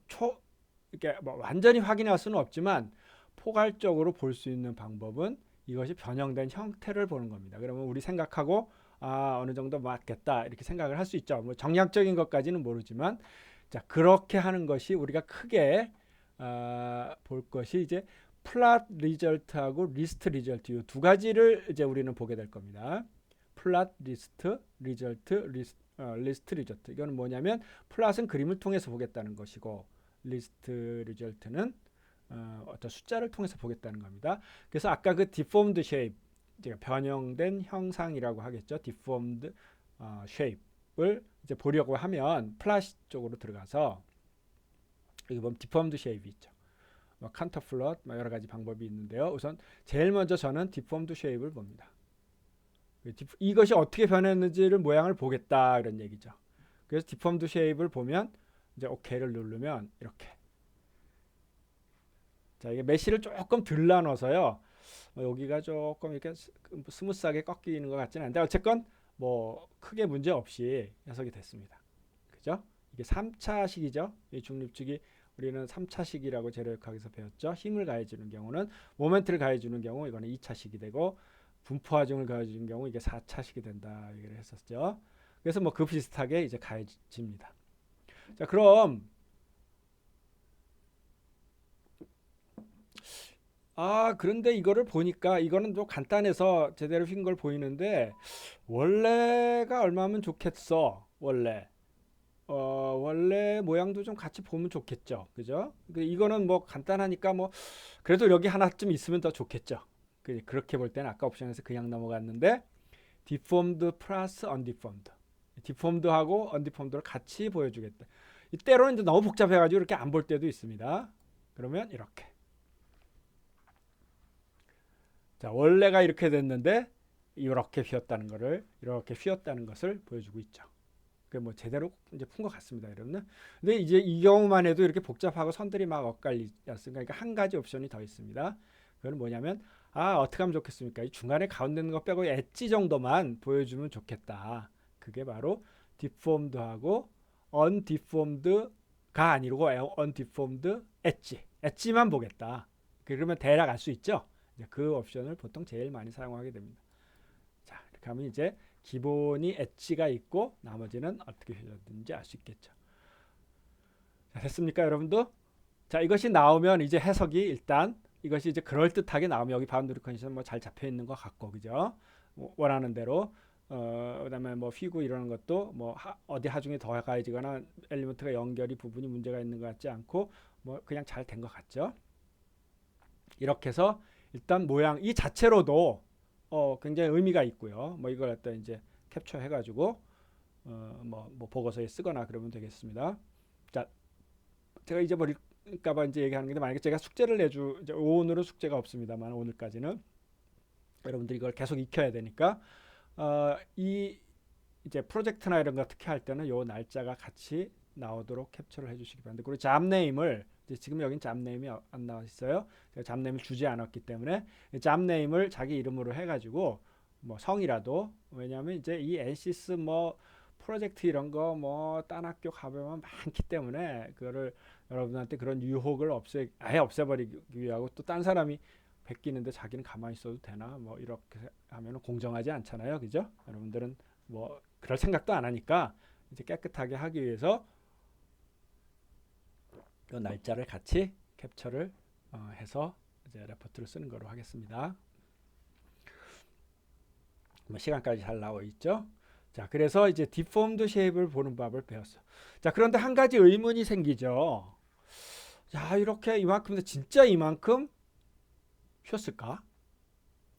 이렇게 뭐 완전히 확인할 수는 없지만 포괄적으로 볼 수 있는 방법은 이것이 변형된 형태를 보는 겁니다. 그러면 우리 생각하고 어느 정도 맞겠다 이렇게 생각을 할 수 있죠. 뭐 정량적인 것까지는 모르지만 자 그렇게 하는 것이 우리가 크게 볼 것이 이제 플랫 리절트하고 리스트 리절트 이 두 가지를 이제 우리는 보게 될 겁니다. 플랫 리스트 리절트 리스트 리절트 이거는 뭐냐면 플랫은 그림을 통해서 보겠다는 것이고 리스트 리절트는 어떤 숫자를 통해서 보겠다는 겁니다. 그래서 아까 그 deformed shape 변형된 형상이라고 하겠죠. deformed shape을 이제 보려고 하면 플랫 쪽으로 들어가서 여기 보면 deformed shape 있죠. 뭐 칸터 플롯 여러 가지 방법이 있는데요. 우선 제일 먼저 저는 deformed shape을 봅니다. 이것이 어떻게 변했는지를 모양을 보겠다 이런 얘기죠. 그래서 deformed shape을 보면 이제 OK를 누르면 이렇게 자 이게 메시를 조금 덜 나눠서요. 여기가 조금 이렇게 스무스하게 꺾이는 것 같지는 않은데 어쨌건 뭐 크게 문제 없이 해석이 됐습니다. 그죠? 이게 3차식이죠. 이 중립축이 우리는 3차식이라고 재료역학에서 배웠죠. 힘을 가해주는 경우는 모멘트를 가해주는 경우 이거는 2차식이 되고 분포하중을 가해주는 경우 이게 4차식이 된다 얘기를 했었죠. 그래서 뭐 그 비슷하게 이제 가해집니다. 자, 그럼 그런데 이거를 보니까 이거는 좀 간단해서 제대로 휜 걸 보이는데 원래가 얼마면 좋겠어? 원래 모양도 좀 같이 보면 좋겠죠. 그죠? 이거는 뭐 간단하니까 뭐 그래도 여기 하나쯤 있으면 더 좋겠죠. 그렇게 볼 때는 아까 옵션에서 그냥 넘어갔는데 deformed 플러스 undeformed. deformed하고 undeformed를 같이 보여주겠다. 때로는 이제 너무 복잡해가지고 이렇게 안 볼 때도 있습니다. 그러면 이렇게. 자, 원래가 이렇게 됐는데 이렇게 휘었다는 것을 보여주고 있죠. 뭐 제대로 이제 푼 것 같습니다, 여러분들. 근데 이제 이 경우만 해도 이렇게 복잡하고 선들이 막 엇갈리었으니까 그러니까 한 가지 옵션이 더 있습니다. 그건 뭐냐면 어떻게 하면 좋겠습니까? 이 중간에 가운데 있는 거 빼고 엣지 정도만 보여주면 좋겠다. 그게 바로 deformed하고 undeformed가 아니고 undeformed 엣지만 보겠다. 그러면 대략 알 수 있죠. 그 옵션을 보통 제일 많이 사용하게 됩니다. 자, 이렇게 하면 이제 기본이 엣지가 있고 나머지는 어떻게 표현되는지 알 수 있겠죠. 자, 됐습니까, 여러분들? 자, 이것이 나오면 이제 해석이 일단 이것이 이제 그럴듯하게 나오면 여기 바운더리 컨디션 뭐 잘 잡혀 있는 것 같고, 그죠? 원하는 대로. 그다음에 뭐 휘고 이러는 것도 뭐 어디 하중에 더 가해지거나 엘리먼트가 연결이 부분이 문제가 있는 것 같지 않고 뭐 그냥 잘 된 것 같죠. 이렇게 해서 일단 모양 이 자체로도 굉장히 의미가 있고요. 뭐 이걸 갖다 이제 캡처해가지고 뭐 보고서에 쓰거나 그러면 되겠습니다. 자, 제가 잊어버릴까봐 이제 얘기하는 건데 만약에 제가 숙제를 이제 오늘은 숙제가 없습니다만 오늘까지는 여러분들이 이걸 계속 익혀야 되니까 이 이제 프로젝트나 이런 거 특히 할 때는 요 날짜가 같이 나오도록 캡처를 해주시기 바랍니다. 그리고 잡네임을 지금 여긴 잡네임이 안 나와 있어요. 제가 잡네임을 주지 않았기 때문에 잡네임을 자기 이름으로 해가지고 뭐 성이라도 왜냐하면 이제 이 NCS 뭐 프로젝트 이런 거 뭐 딴 학교 가보면 많기 때문에 그거를 여러분한테 그런 유혹을 아예 없애버리기 위하고 또 딴 사람이 베끼는데 자기는 가만히 있어도 되나 뭐 이렇게 하면 공정하지 않잖아요, 그죠? 여러분들은 뭐 그럴 생각도 안 하니까 이제 깨끗하게 하기 위해서 그 날짜를 같이 캡처를 해서 이제 레포트를 쓰는 거로 하겠습니다. 뭐 시간까지 잘 나와 있죠. 자, 그래서 이제 디폼드 쉐입을 보는 법을 배웠어. 자, 그런데 한 가지 의문이 생기죠. 자, 이렇게 이만큼 진짜 이만큼 휘었을까?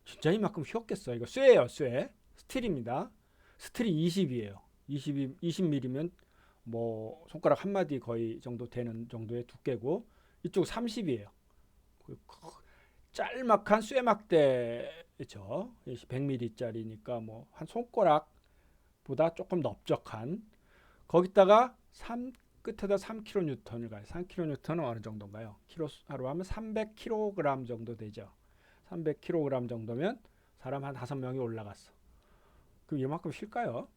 진짜 이만큼 휘었겠어. 이거 쇠예요, 쇠. 스틸입니다. 스틸이 20이에요. 20mm면 뭐 손가락 한 마디 거의 정도 되는 정도의 두께고 이쪽 30이에요. 짤막한 쇠막대죠. 100mm짜리니까 뭐 한 손가락보다 조금 넓적한 거기다가 끝에다 3kN을 가요. 3kN은 어느 정도인가요? 킬로수로 하면 300kg 정도 되죠. 300kg 정도면 사람 한 5명이 올라갔어. 그럼 이만큼 쉴까요?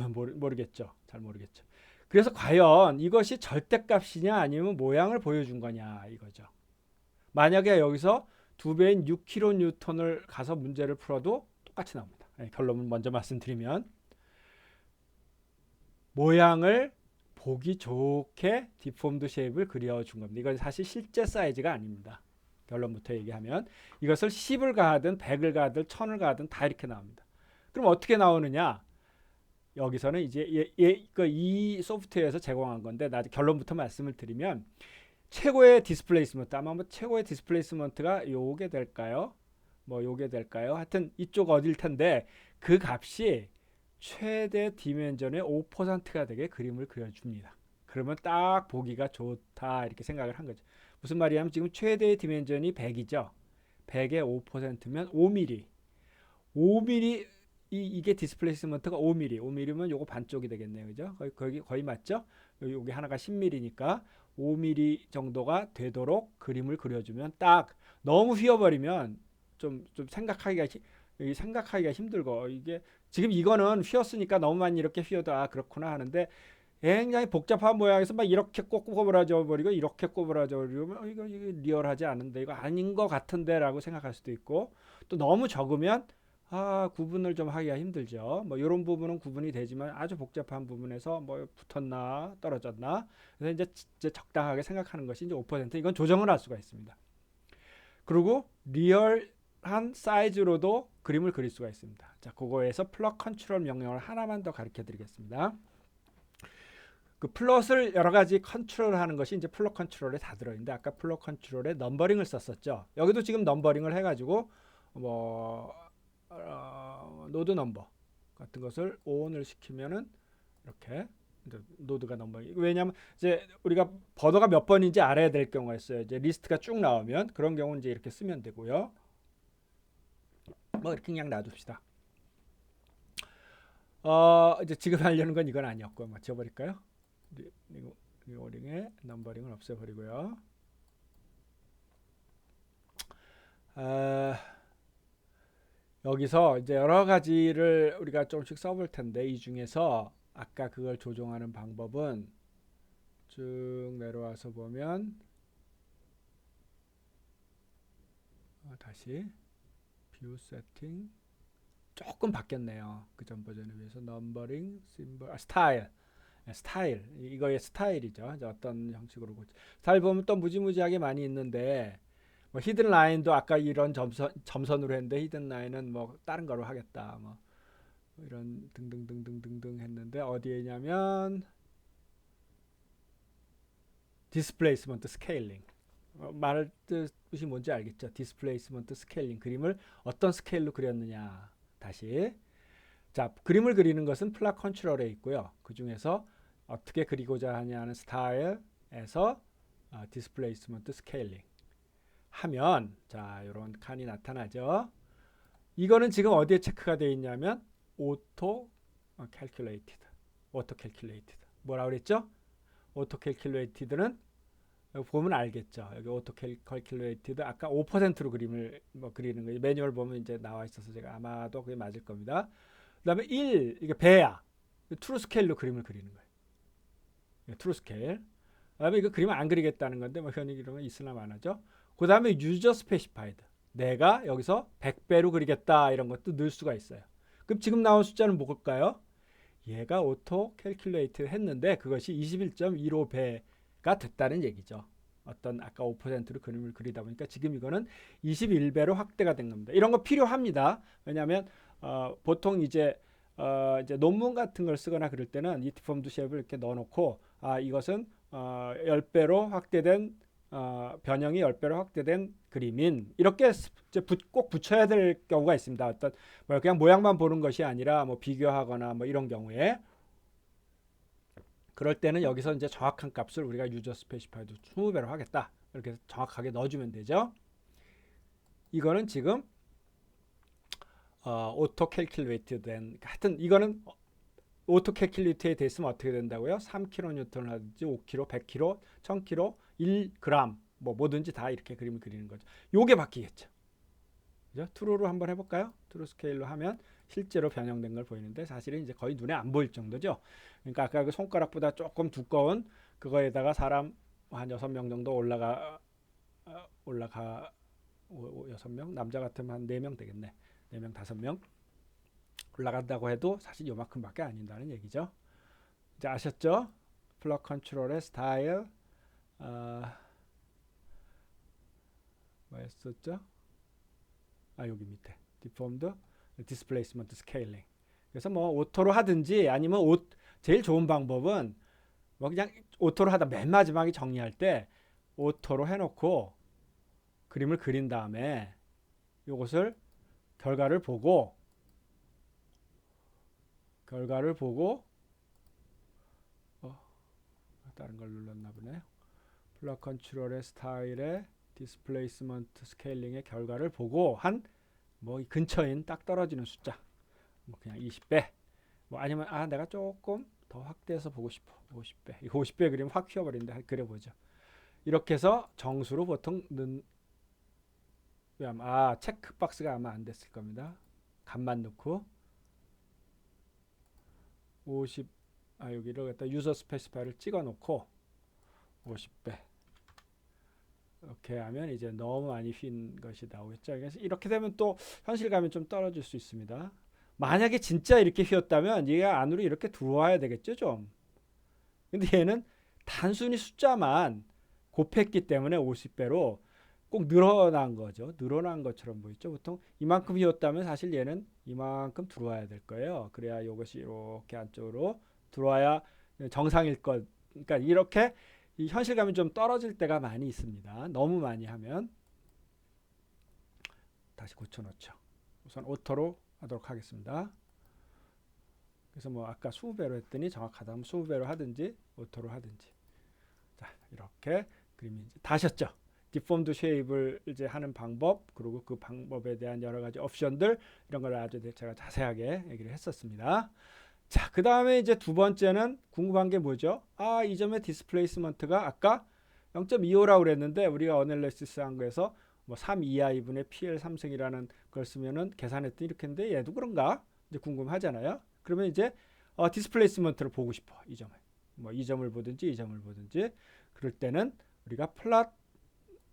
모르겠죠. 잘 모르겠죠. 그래서 과연 이것이 절대값이냐 아니면 모양을 보여준 거냐 이거죠. 만약에 여기서 2배인 6kN을 가서 문제를 풀어도 똑같이 나옵니다. 결론은 먼저 말씀드리면 모양을 보기 좋게 디폼드 쉐입을 그려준 겁니다. 이건 사실 실제 사이즈가 아닙니다. 결론부터 얘기하면 이것을 10을 가하든 100을 가하든 1000을 가하든 다 이렇게 나옵니다. 그럼 어떻게 나오느냐? 여기서는 이제 이 소프트웨어에서 제공한 건데 나중에 결론부터 말씀을 드리면 최고의 디스플레이스먼트 아마 뭐 최고의 디스플레이스먼트가 요게 될까요? 뭐 요게 될까요? 하여튼 이쪽 어딜 텐데 그 값이 최대 디멘전의 5%가 되게 그림을 그려줍니다. 그러면 딱 보기가 좋다 이렇게 생각을 한 거죠. 무슨 말이냐면 지금 최대 디멘전이 100이죠. 100의 5%면 5mm. 5mm 이게 디스플레이스먼트가 5mm. 5mm면 요거 반쪽이 되겠네요. 그죠? 거의 맞죠? 여기 하나가 10mm니까 5mm 정도가 되도록 그림을 그려주면 딱 너무 휘어버리면 좀 생각하기가 힘들고 이게 지금 이거는 휘었으니까 너무 많이 이렇게 휘어도 그렇구나 하는데 굉장히 복잡한 모양에서 막 이렇게 꼬부라져 버리고 이렇게 꼬부라져 버리면 이거 리얼하지 않은데 이거 아닌 것 같은데 라고 생각할 수도 있고 또 너무 적으면 구분을 좀 하기가 힘들죠. 뭐 이런 부분은 구분이 되지만 아주 복잡한 부분에서 뭐 붙었나 떨어졌나, 그래서 이제 적당하게 생각하는 것이 이제 5%. 이건 조정을 할 수가 있습니다. 그리고 리얼한 사이즈로도 그림을 그릴 수가 있습니다. 자, 그거에서 플롯 컨트롤 명령을 하나만 더 가르쳐 드리겠습니다. 그 플롯을 여러 가지 컨트롤하는 것이 이제 플롯 컨트롤에 다 들어있는데, 아까 플롯 컨트롤에 넘버링을 썼었죠. 여기도 지금 넘버링을 해가지고 뭐 노드 넘버 같은 것을 ON을 시키면은 이렇게 노드가 넘버링. 왜냐하면 이제 우리가 버더가 몇 번인지 알아야 될 경우가 있어요. 이제 리스트가 쭉 나오면 그런 경우는 이제 이렇게 쓰면 되고요. 뭐 이렇게 그냥 놔둡시다. 이제 지금 하려는 건 이건 아니었고, 뭐 지워버릴까요? 리오링의 넘버링을 없애버리고요. 여기서 이제 여러 가지를 우리가 조금씩 써볼 텐데, 이 중에서 아까 그걸 조정하는 방법은 쭉 내려와서 보면 다시 뷰 세팅 조금 바뀌었네요. 그 전 버전에 비해서. 넘버링, 심벌, 스타일. 이거의 스타일이죠. 이제 어떤 형식으로 스타일 보면 또 무지무지하게 많이 있는데, 뭐 히든 라인도 아까 이런 점선으로 했는데 히든 라인은 뭐 다른 거로 하겠다. 뭐 이런 등등등등등등 했는데, 어디에 있냐면 디스플레이스먼트 스케일링. 말 뜻이 뭔지 알겠죠? 디스플레이스먼트 스케일링. 그림을 어떤 스케일로 그렸느냐. 다시. 자, 그림을 그리는 것은 플롯 컨트롤에 있고요. 그 중에서 어떻게 그리고자 하냐는 스타일에서 디스플레이스먼트 스케일링 하면, 자, 이런 칸이 나타나죠. 이거는 지금 어디에 체크가 되어 있냐면 오토 캘큘레이티드. 오토 캘큘레이티드. 뭐라 그랬죠? 오토 캘큘레이티드는 여기 보면 알겠죠. 여기 오토 캘큘레이티드 아까 5%로 그림을 뭐 그리는 거예요. 매뉴얼 보면 이제 나와 있어서 제가 아마도 그게 맞을 겁니다. 그다음에 1 이게 배야. 트루 스케일로 그림을 그리는 거예요. 트루 스케일. 그다음에 이거 그림을 안 그리겠다는 건데 뭐 현역 이런 건 있으나 마나죠. 그다음에 유저 스페시파이드. 내가 여기서 100배로 그리겠다 이런 것도 넣을 수가 있어요. 그럼 지금 나온 숫자는 뭘까요? 얘가 오토 캘큘레이트 했는데 그것이 21.15배가 됐다는 얘기죠. 어떤 아까 5%로 그림을 그리다 보니까 지금 이거는 21배로 확대가 된 겁니다. 이런 거 필요합니다. 왜냐하면 보통 이제 논문 같은 걸 쓰거나 그럴 때는 이 디폼드 쉐입을 이렇게 넣어놓고 이것은 10배로 확대된 변형이 10배로 확대된 그림인, 이렇게 이제 꼭 붙여야 될 경우가 있습니다. 어떤 뭐 그냥 모양만 보는 것이 아니라 뭐 비교하거나 뭐 이런 경우에, 그럴 때는 여기서 이제 정확한 값을 우리가 유저 스페시파이드 20배로 하겠다 이렇게 정확하게 넣어주면 되죠. 이거는 지금 오토 캘큘레이트 된, 하여튼 이거는 오토 캘큘레이트에 됐으면 어떻게 된다고요? 3kN 하든지 5kg, 100kg, 1000kg, 1g 뭐 뭐든지 다 이렇게 그림을 그리는 거죠. 요게 바뀌겠죠. 그죠? 트루로 한번 해볼까요? 트루 스케일로 하면 실제로 변형된 걸 보이는데, 사실은 이제 거의 눈에 안 보일 정도죠. 그러니까 아까 그 손가락보다 조금 두꺼운 그거에다가 사람 한 6명 정도 올라가 6명, 남자 같으면 한 4명 되겠네. 4명, 5명 올라간다고 해도 사실 요만큼밖에 안 된다는 얘기죠. 이제 아셨죠? 플롯 컨트롤의 스타일 뭐였었죠? 여기 밑에 디폼드 디스플레이스먼트 스케일링. 그래서 뭐 오토로 하든지 아니면 제일 좋은 방법은 뭐 그냥 오토로 하다 맨 마지막에 정리할 때 오토로 해놓고 그림을 그린 다음에 이것을 결과를 보고 다른 걸 눌렀나 보네요. 플롯 컨트롤의 스타일의 디스플레이스먼트 스케일링의 결과를 보고 한 뭐 근처인 딱 떨어지는 숫자, 뭐 그냥 20배, 뭐 아니면 내가 조금 더 확대해서 보고 싶어 50배, 50배 그리면 확 휘어버린다 그려보죠. 이렇게 해서 정수로 보통 체크박스가 아마 안 됐을 겁니다. 값만 넣고 50 여기를 갖다 유저 스페시파이를 찍어 놓고 50배 이렇게 하면 이제 너무 많이 휜 것이 나오겠죠. 그래서 이렇게 되면 또 현실감이 좀 떨어질 수 있습니다. 만약에 진짜 이렇게 휘었다면 얘가 안으로 이렇게 들어와야 되겠죠, 좀. 근데 얘는 단순히 숫자만 곱했기 때문에 50배로 꼭 늘어난 거죠. 늘어난 것처럼 보이죠. 보통 이만큼 휘었다면 사실 얘는 이만큼 들어와야 될 거예요. 그래야 이것이 이렇게 안쪽으로 들어와야 정상일 것. 그러니까 이렇게 이 현실감이 좀 떨어질 때가 많이 있습니다. 너무 많이 하면 다시 고쳐놓죠. 우선 오토로 하도록 하겠습니다. 그래서 뭐 아까 20배로 했더니 정확하다면 20배로 하든지 오토로 하든지. 자, 이렇게 그림이 이제 다셨죠. 디폼드 쉐입을 이제 하는 방법, 그리고 그 방법에 대한 여러 가지 옵션들, 이런 걸 아주 제가 자세하게 얘기를 했었습니다. 자, 그 다음에 이제 두 번째는 궁금한 게 뭐죠? 아, 이 점의 디스플레이스먼트가 아까 0.25라고 그랬는데 우리가 어널리시스 한 거에서 뭐 3 2i분의 PL 3승이라는 걸 쓰면은 계산했더니 이렇게 했는데 얘도 그런가? 이제 궁금하잖아요. 그러면 이제 디스플레이스먼트를 보고 싶어. 이 점을. 뭐 이 점을 보든지 이 점을 보든지. 그럴 때는 우리가 플롯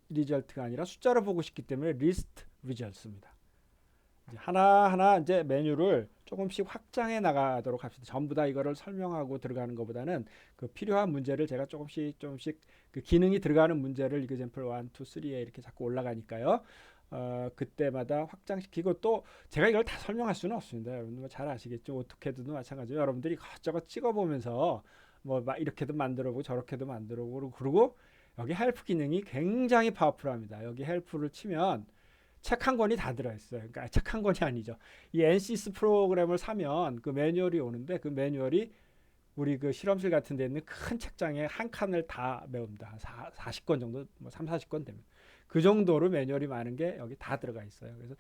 리절트가 아니라 숫자로 보고 싶기 때문에 리스트 리절트입니다. 하나하나 이제 메뉴를 조금씩 확장해 나가도록 합시다. 전부 다 이거를 설명하고 들어가는 것보다는 그 필요한 문제를 제가 조금씩 그 기능이 들어가는 문제를 example 1, 2, 3에 이렇게 자꾸 올라가니까요. 그때마다 확장시키고 또 제가 이걸 다 설명할 수는 없습니다. 여러분들 잘 아시겠죠. 오토캐드도 마찬가지로 여러분들이 이것저것 찍어보면서 뭐 이렇게도 만들어보고 저렇게도 만들어보고 그러고 여기 헬프 기능이 굉장히 파워풀합니다. 여기 헬프를 치면 책 한 권이 다 들어있어요. 그러니까 책 한 권이 아니죠. 이 NCS 프로그램을 사면 그 매뉴얼이 오는데 그 매뉴얼이 우리 그 실험실 같은 데 있는 큰 책장에 한 칸을 다 메웁니다. 40권 정도, 뭐 3, 40권 되면. 그 정도로 매뉴얼이 많은 게 여기 다 들어가 있어요. 그래서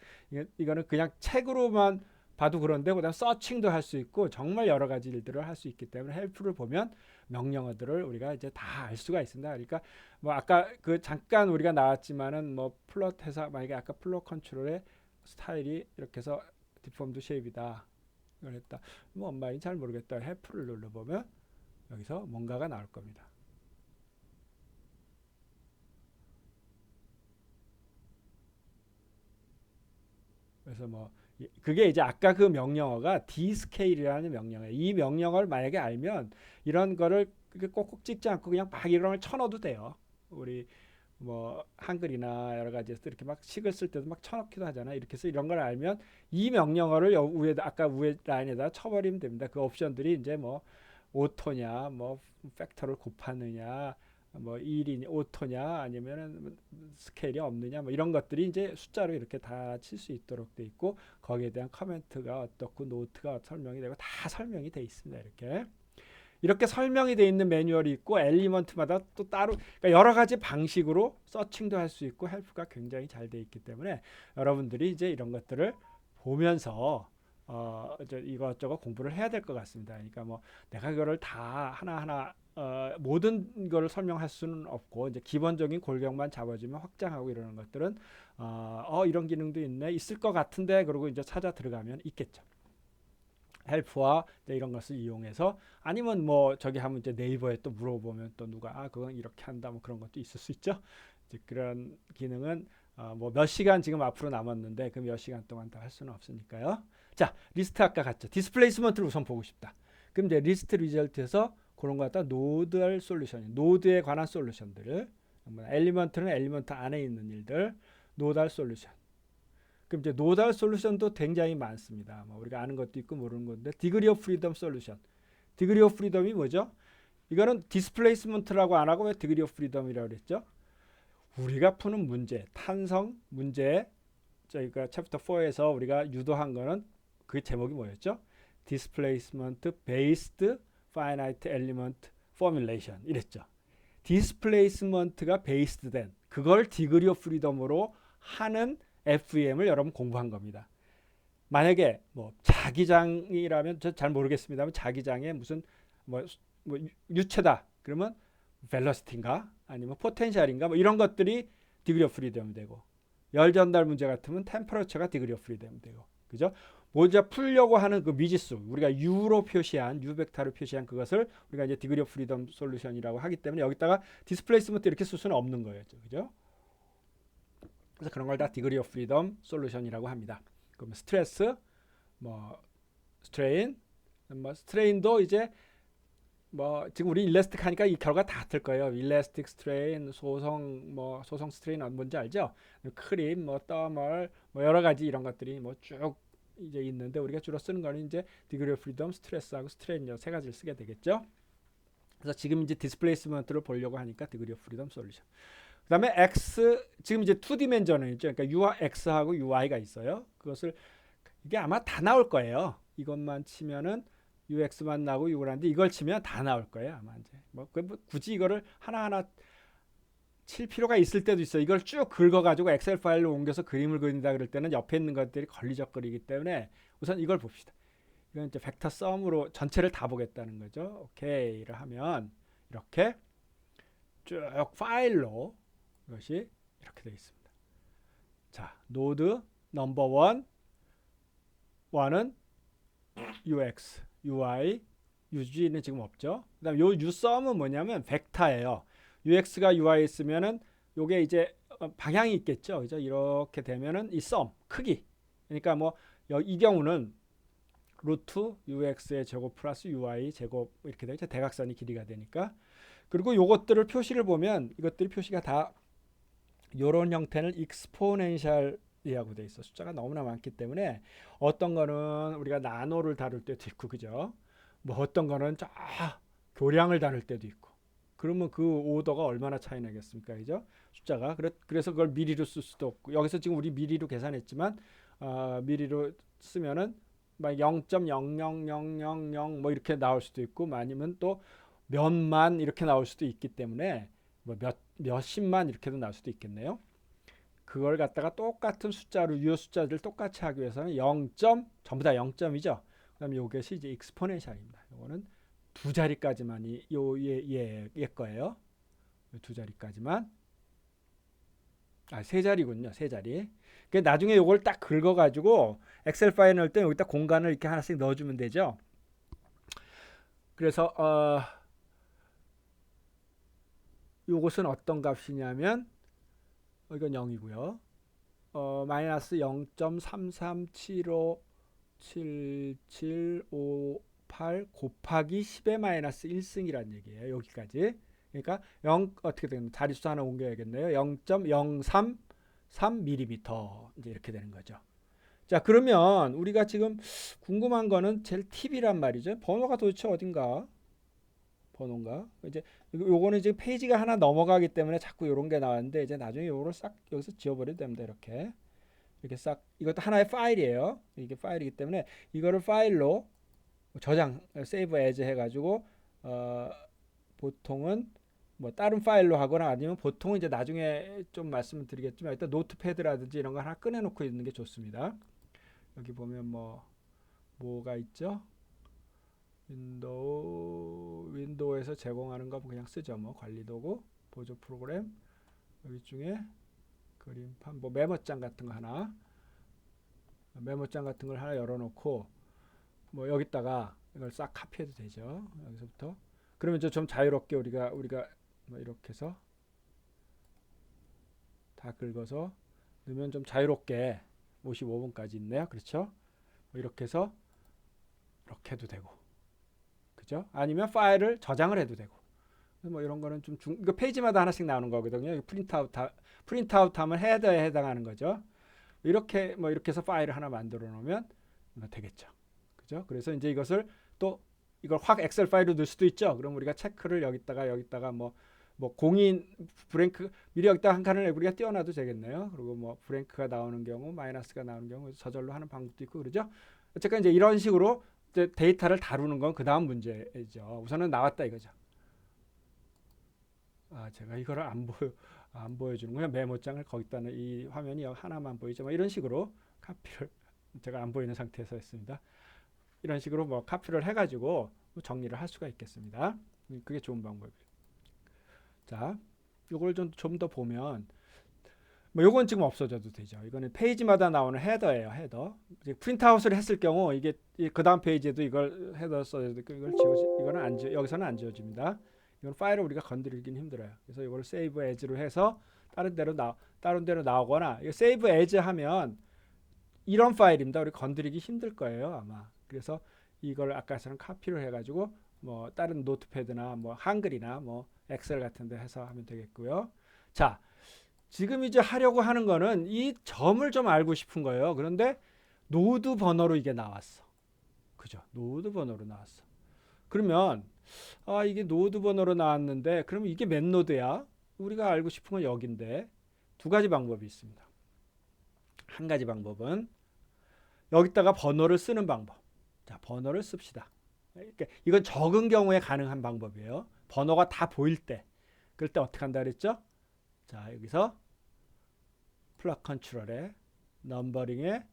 이거는 그냥 책으로만 봐도 그런데 그다음 서칭도 할 수 있고 정말 여러 가지 일들을 할 수 있기 때문에 헬프를 보면 명령어들을 우리가 이제 다 알 수가 있습니다. 그러니까 뭐 아까 그 잠깐 우리가 나왔지만은 뭐 플롯 회사 만약에 아까 플롯 컨트롤의 스타일이 이렇게 해서 디폼드 쉐입이다. 이걸 했다. 뭐 뭔 말인지 잘 모르겠다. 헬프를 눌러보면 여기서 뭔가가 나올 겁니다. 그래서 뭐 그게 이제 아까 그 명령어가 dScale이라는 명령어예요. 이 명령어를 만약에 알면 이런 거를 꼭꼭 찍지 않고 그냥 막 이런 걸 쳐넣어도 돼요. 우리 뭐 한글이나 여러 가지에서 이렇게 막 식을 쓸 때도 막 쳐넣기도 하잖아요. 이렇게 해서 이런 걸 알면 이 명령어를 위에 아까 위에 라인에다 쳐버리면 됩니다. 그 옵션들이 이제 뭐 오토냐, 뭐 팩터를 곱하느냐, 뭐 1이냐, 오토냐, 아니면은 스케일이 없느냐, 뭐 이런 것들이 이제 숫자로 이렇게 다 칠 수 있도록 돼 있고 거기에 대한 커멘트가 어떻고 노트가 설명이 되고 다 설명이 돼 있습니다. 이렇게 설명이 돼 있는 매뉴얼이 있고 엘리먼트마다 또 따로 그러니까 여러 가지 방식으로 서칭도 할 수 있고 헬프가 굉장히 잘 돼 있기 때문에 여러분들이 이제 이런 것들을 보면서 이것저것 공부를 해야 될 것 같습니다. 그러니까 뭐 내가 이거를 다 하나하나 모든 거를 설명할 수는 없고 이제 기본적인 골격만 잡아주면 확장하고 이러는 것들은 이런 기능도 있네 있을 것 같은데 그러고 이제 찾아 들어가면 있겠죠. 헬프와 이런 것을 이용해서 아니면 뭐 저기 하면 이제 네이버에 또 물어보면 또 누가 그건 이렇게 한다 뭐 그런 것도 있을 수 있죠. 이제 그런 기능은 뭐 몇 시간 지금 앞으로 남았는데 그 몇 시간 동안 다 할 수는 없으니까요. 자, 리스트 아까 갔죠. 디스플레이스먼트를 우선 보고 싶다. 그럼 이제 리스트 리절트에서 그런 거 갖다 노드할 솔루션, 노드에 관한 솔루션들을 엘리먼트는 엘리먼트 안에 있는 일들, 노드할 솔루션. 그럼 이제 노달 솔루션도 굉장히 많습니다. 뭐 우리가 아는 것도 있고 모르는 건데 디그리 오브 프리덤 솔루션. 디그리 오브 프리덤이 뭐죠? 이거는 디스플레이스먼트라고 안 하고 왜 디그리 오브 프리덤이라고 그랬죠? 우리가 푸는 문제, 탄성 문제 저희가 챕터 4에서 우리가 유도한 거는 그 제목이 뭐였죠? 디스플레이스먼트 베이스드 파이나이트 엘리먼트 포뮬레이션 이랬죠. 디스플레이스먼트가 베이스드 된 그걸 디그리 오브 프리덤으로 하는 FEM을 여러분 공부한 겁니다. 만약에 뭐 자기장이라면 저 잘 모르겠습니다만 자기장에 무슨 뭐 유체다 그러면 벨로시티인가 아니면 포텐셜인가 뭐 이런 것들이 디그리 오브 프리덤이 되고 열 전달 문제 같으면 템퍼러처가 디그리 오브 프리덤이 되고 그죠? 모자 풀려고 하는 그 미지수 우리가 U로 표시한 U 벡터로 표시한 그것을 우리가 이제 디그리 오브 프리덤 솔루션이라고 하기 때문에 여기다가 디스플레이스먼트 이렇게 쓸 수는 없는 거예요. 그죠? 그래서 그런 걸 다 디그리 오브 프리덤 솔루션이라고 합니다. 그럼 스트레스, 뭐 스트레인, 뭐 스트레인도 이제 뭐 지금 우리 일래스틱 하니까 이 결과 다 같을 거예요. 일래스틱 스트레인, 소송 스트레인 뭔지 알죠? 크림, 뭐 더멀, 뭐 여러 가지 이런 것들이 뭐 쭉 이제 있는데 우리가 주로 쓰는 거는 이제 디그리 오브 프리덤, 스트레스하고 스트레인 세 가지를 쓰게 되겠죠. 그래서 지금 이제 디스플레이스먼트를 보려고 하니까 디그리 오브 프리덤 솔루션. 그다음에 x 지금 이제 2디멘전이죠. 그러니까 u와 x하고 uy가 있어요. 그것을 이게 아마 다 나올 거예요. 이것만 치면은 UX만 나오고 이걸 하는데 이걸 치면 다 나올 거예요. 아마 이제 뭐 굳이 이거를 하나하나 칠 필요가 있을 때도 있어요. 이걸 쭉 긁어가지고 엑셀 파일로 옮겨서 그림을 그린다 그럴 때는 옆에 있는 것들이 걸리적거리기 때문에 우선 이걸 봅시다. 이건 이제 벡터 썸으로 전체를 다 보겠다는 거죠. 오케이를 하면 이렇게 쭉 파일로 이것이 이렇게 되어 있습니다. 자, 노드 넘버 원은 UX, UI, UG는 지금 없죠. 그다음 요 USUM은 뭐냐면 벡터예요. UX가 UI 있으면은 요게 이제 방향이 있겠죠. 그죠? 이렇게 되면은 이 sum 크기. 그러니까 뭐 이 경우는 루트 UX의 제곱 플러스 UI 제곱 이렇게 되죠. 대각선이 길이가 되니까. 그리고 요것들을 표시를 보면 이것들이 표시가 다 요런 형태는 익스포넨셜이라고 돼 있어. 숫자가 너무나 많기 때문에 어떤 거는 우리가 나노를 다룰 때도 있고 그죠? 뭐 어떤 거는 쫙 교량을 다룰 때도 있고. 그러면 그 오더가 얼마나 차이 나겠습니까? 그죠? 숫자가. 그래서 그걸 미리로 쓸 수도 없고. 여기서 지금 우리 미리로 계산했지만 미리로 쓰면은 막 0.00000 뭐 이렇게 나올 수도 있고 아니면 또 몇만 이렇게 나올 수도 있기 때문에 뭐 몇십만 이렇게도 나올 수도 있겠네요. 그걸 갖다가 똑같은 숫자로 유효 숫자들 똑같이 하기 위해서는 0점 전부 다 0점이죠. 그다음에 이것이 이제 익스포넨셜입니다. 이거는 두 자리까지만이 얘 거예요. 두 자리까지만. 세 자리군요. 세 자리. 그러니까 나중에 이걸 딱 긁어가지고 엑셀 파일 넣을 때 여기다 공간을 이렇게 하나씩 넣어주면 되죠. 그래서 요것은 어떤 값이냐면 이건 0이고요. 마이너스 0.33757758 곱하기 10의 마이너스 1승이란 얘기예요. 여기까지. 그러니까 0 어떻게 되는 자릿수 하나 옮겨야겠네요. 0.03mm 이제 이렇게 되는 거죠. 자, 그러면 우리가 지금 궁금한 거는 제일 팁이란 말이죠. 번호가 도대체 어딘가? 번호인가? 이제 요거는 지금 페이지가 하나 넘어가기 때문에 자꾸 이런 게 나왔는데 이제 나중에 요거를 싹 여기서 지워버려도 됩니다. 이렇게 싹 이것도 하나의 파일이에요. 이게 파일이기 때문에 이거를 파일로 저장, 세이브 에즈 해가지고 보통은 뭐 다른 파일로 하거나 아니면 보통은 이제 나중에 좀 말씀을 드리겠지만 일단 노트패드라든지 이런 거 하나 꺼내놓고 있는 게 좋습니다. 여기 보면 뭐가 있죠? 윈도우에서 제공하는 거 그냥 쓰죠. 뭐 관리도구, 보조 프로그램 여기 중에 그림판, 뭐 메모장 같은 거 하나, 메모장 같은 걸 하나 열어놓고 뭐 여기다가 이걸 싹 카피해도 되죠. 여기서부터. 그러면 좀 자유롭게 우리가 뭐 이렇게 해서 다 긁어서 넣으면 좀 자유롭게 55분까지 있네요. 그렇죠? 뭐 이렇게 해서 이렇게 해도 되고. 그죠? 아니면 파일을 저장을 해도 되고. 뭐 이런 거는 좀 이거 페이지마다 하나씩 나오는 거거든요. 프린트아웃 하면 헤더에 해당하는 거죠. 이렇게 해서 파일을 하나 만들어 놓으면 되겠죠. 그죠? 그래서 이제 이것을 또 이걸 확 엑셀 파일로 넣을 수도 있죠. 그럼 우리가 체크를 여기다가 뭐 공인 브랭크 미리 여기다 한 칸을 우리가 띄워놔도 되겠네요. 그리고 뭐 브랭크가 나오는 경우, 마이너스가 나오는 경우 저절로 하는 방법도 있고 그러죠. 어쨌든 이제 이런 식으로 이제 데이터를 다루는 건 그 다음 문제죠. 우선은 나왔다 이거죠. 제가 이거를 안 보여주는 거예요. 메모장을 거기다는 이 화면이 하나만 보이죠. 뭐 이런 식으로 카피를 제가 안 보이는 상태에서 했습니다. 이런 식으로 뭐 카피를 해가지고 정리를 할 수가 있겠습니다. 그게 좋은 방법이에요. 자, 요걸 좀 더 보면 뭐 요건 지금 없어져도 되죠. 이거는 페이지마다 나오는 헤더예요. 헤더. 프린트아웃을 했을 경우 이게 그 다음 페이지에도 이걸 헤더 써야 되고 이거는 여기서는 안 지워집니다. 이건 파일을 우리가 건드리긴 힘들어요. 그래서 이걸 세이브 에즈로 해서 다른 데로 나오거나 이거 save as 하면 이런 파일입니다. 우리 건드리기 힘들 거예요, 아마. 그래서 이걸 아까처럼 카피를 해가지고 뭐 다른 노트패드나 뭐 한글이나 뭐 엑셀 같은 데 해서 하면 되겠고요. 자, 지금 이제 하려고 하는 거는 이 점을 좀 알고 싶은 거예요. 그런데 노드 번호로 이게 나왔어. 그죠? 노드 번호로 나왔어. 그러면 이게 노드 번호로 나왔는데 그러면 이게 몇 노드야? 우리가 알고 싶은 건 여기인데 두 가지 방법이 있습니다. 한 가지 방법은 여기다가 번호를 쓰는 방법. 자, 번호를 씁시다. 그러니까 이건 적은 경우에 가능한 방법이에요. 번호가 다 보일 때. 그럴 때 어떻게 한다 그랬죠? 자, 여기서 플럭 컨트롤에 넘버링에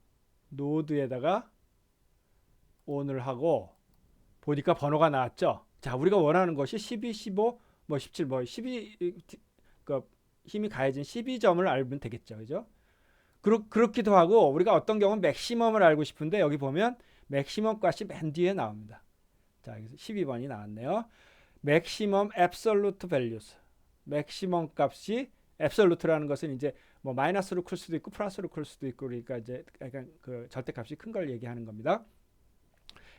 노드에다가 ON을 하고 보니까 번호가 나왔죠. 자, 우리가 원하는 것이 12, 15, 뭐 17, 뭐 12, 그 힘이 가해진 12점을 알면 되겠죠. 그죠? 그렇기도 하고 우리가 어떤 경우는 맥시멈을 알고 싶은데 여기 보면 맥시멈 값이 맨 뒤에 나옵니다. 자, 여기서 12번이 나왔네요. 맥시멈 앱솔루트 밸류스. 맥시멈 값이 앱솔루트라는 것은 이제 뭐 마이너스로 클 수도 있고 플러스로 클 수도 있고 그러니까 이제 약간 그 절대값이 큰 걸 얘기하는 겁니다.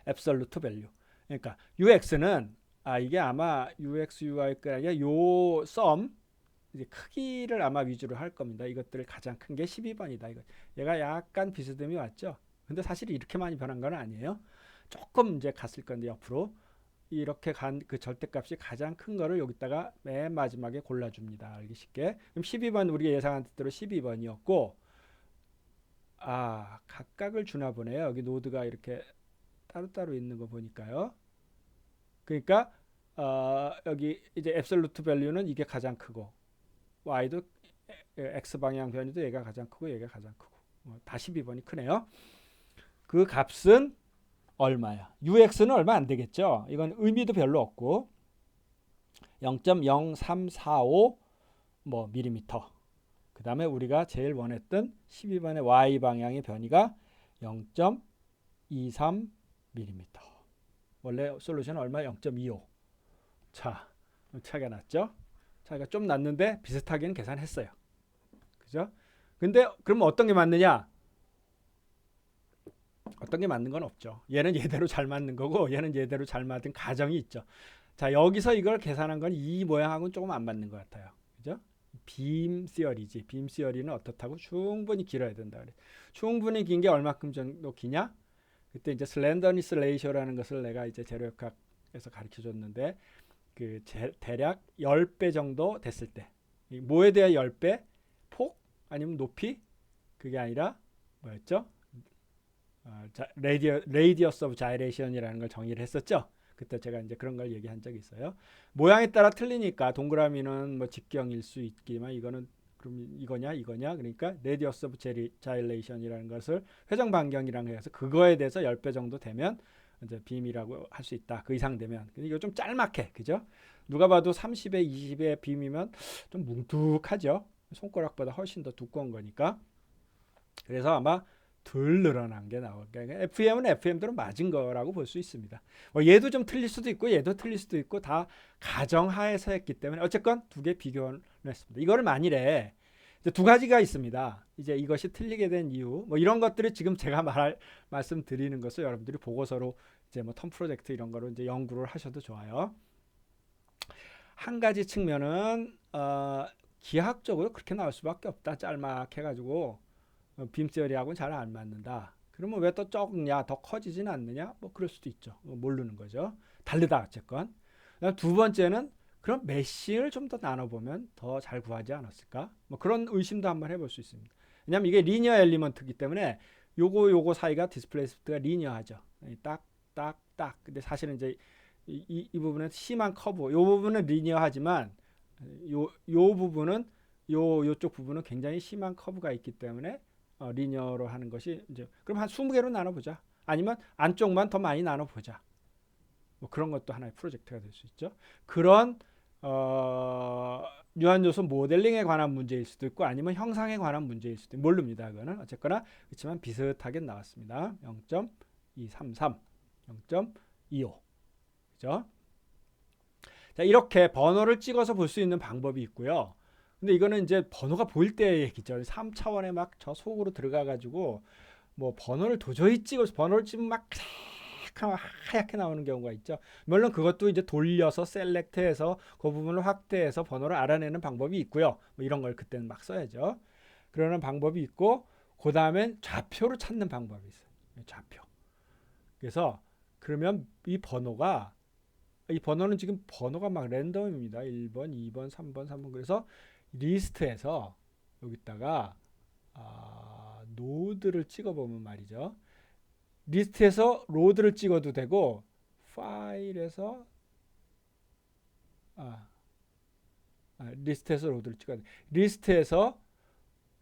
앱솔루트 밸류. 그러니까 UX는 이게 아마 UX UI가 아니라 요 썸 이제 크기를 아마 위주로 할 겁니다. 이것들 가장 큰 게 12번이다. 이거 얘가 약간 비스듬히 왔죠. 근데 사실 이렇게 많이 변한 건 아니에요. 조금 이제 갔을 건데 옆으로 이렇게 간 그 절대값이 가장 큰 거를 여기다가 맨 마지막에 골라줍니다. 알기 쉽게. 그럼 12번 우리가 예상한 뜻대로 12번이었고 각각을 주나 보네요. 여기 노드가 이렇게 따로따로 있는 거 보니까요. 그러니까 여기 이제 앱솔루트 밸류는 이게 가장 크고 y도 x 방향 변이도 얘가 가장 크고 얘가 가장 크고 다 12번이 크네요. 그 값은 얼마야? UX는 얼마 안 되겠죠. 이건 의미도 별로 없고 0.0345 뭐 밀리미터. 그 다음에 우리가 제일 원했던 12번의 y 방향의 변이가 0.23 밀리미터. 원래 솔루션은 얼마? 0.25. 자, 차이가 났죠? 차이가 좀 났는데 비슷하게는 계산했어요. 그죠? 근데 그러면 어떤 게 맞느냐? 어떤 게 맞는 건 없죠. 얘는 얘대로 잘 맞는 거고 얘는 얘대로 잘 맞은 가정이 있죠. 자, 여기서 이걸 계산한 건 이 모양하고는 조금 안 맞는 것 같아요. 그죠? 빔 시어리지. 빔 시어리는 어떻다고? 충분히 길어야 된다 그래. 충분히 긴 게 얼마큼 정도 기냐? 그때 이제 슬렌더니스 레이쇼라는 것을 내가 이제 재료역학에서 가르쳐 줬는데 그 대략 10배 정도 됐을 때. 뭐에 대한 10배? 폭? 아니면 높이? 그게 아니라 뭐였죠? 레디어스 오브 자이레이션이라는 걸 정의를 했었죠. 그때 제가 이제 그런 걸 얘기한 적이 있어요. 모양에 따라 틀리니까 동그라미는 뭐 직경일 수 있지만 이거는 그럼 이거냐 그러니까 레디어스 오브 자이레이션이라는 것을 회전 반경이라고 해서 그거에 대해서 10배 정도 되면 이제 빔이라고 할 수 있다. 그 이상 되면. 근데 이거 좀 짤막해. 그죠? 누가 봐도 30에 20의 빔이면 좀 뭉툭하죠. 손가락보다 훨씬 더 두꺼운 거니까. 그래서 아마 덜 늘어난 게 나올 거예요. FEM은 FEM대로 맞은 거라고 볼 수 있습니다. 얘도 좀 틀릴 수도 있고 얘도 틀릴 수도 있고 다 가정하에서 했기 때문에 어쨌건 두 개 비교를 했습니다. 이거를 만일에 이제 두 가지가 있습니다. 이제 이것이 틀리게 된 이유 뭐 이런 것들을 지금 제가 말씀드리는 것을 여러분들이 보고서로 이제 뭐 텀 프로젝트 이런 거로 이제 연구를 하셔도 좋아요. 한 가지 측면은 기하학적으로 그렇게 나올 수밖에 없다. 짤막해가지고 빔 시어리하고는 잘 안 맞는다. 그러면 왜 또 적냐? 더 커지진 않느냐? 뭐 그럴 수도 있죠. 모르는 거죠. 다르다 어쨌건. 두 번째는 그럼 메쉬를 좀 더 나눠보면 더 잘 구하지 않았을까? 뭐 그런 의심도 한번 해볼 수 있습니다. 왜냐하면 이게 리니어 엘리먼트이기 때문에 요거 사이가 디스플레이스먼트가 리니어하죠. 딱. 근데 사실은 이제 이 부분은 심한 커브. 요 부분은 리니어하지만 요 부분은 요쪽 부분은 굉장히 심한 커브가 있기 때문에 리니어로 하는 것이 이제 그럼 한 20개로 나눠보자. 아니면 안쪽만 더 많이 나눠보자. 뭐 그런 것도 하나의 프로젝트가 될 수 있죠. 그런 유한 요소 모델링에 관한 문제일 수도 있고 아니면 형상에 관한 문제일 수도 있고 모릅니다. 그거는 어쨌거나 그렇지만 비슷하게 나왔습니다. 0.233, 0.25. 그죠? 자, 이렇게 번호를 찍어서 볼 수 있는 방법이 있고요. 근데 이거는 이제 번호가 보일 때의 얘기죠. 3차원에 막 저 속으로 들어가 가지고 뭐 번호를 도저히 찍어서 번호를 찍으면 막 하얗게 나오는 경우가 있죠. 물론 그것도 이제 돌려서 셀렉트해서 그 부분을 확대해서 번호를 알아내는 방법이 있고요. 뭐 이런 걸 그때는 막 써야죠. 그러는 방법이 있고 그 다음엔 좌표를 찾는 방법이 있어요. 좌표. 그래서 그러면 이 번호는 지금 번호가 막 랜덤입니다. 1번, 2번, 3번, 3번. 그래서 리스트에서 여기다가 노드를 찍어보면 말이죠. 리스트에서 로드를 찍어도 되고 파일에서 리스트에서 로드를 찍어야 돼. 리스트에서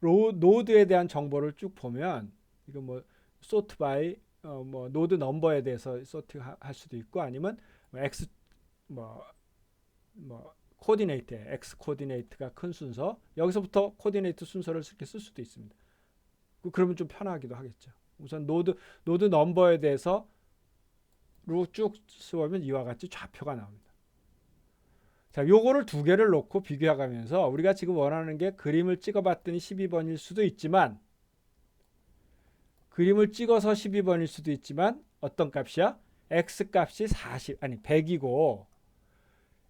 노드에 대한 정보를 쭉 보면 이거 뭐 sort by 뭐 노드 넘버에 대해서 소트 할 수도 있고 아니면 x 뭐 코디네이트 x 코디네이트가 큰 순서 여기서부터 코디네이트 순서를 이렇게 쓸 수도 있습니다. 그러면 좀 편하기도 하겠죠. 우선 노드 넘버에 대해서 쭉 쓰면 이와 같이 좌표가 나옵니다. 자, 요거를 두 개를 놓고 비교해가면서 우리가 지금 원하는 게 그림을 찍어봤더니 12번일 수도 있지만 그림을 찍어서 12번일 수도 있지만 어떤 값이야? x 값이 100이고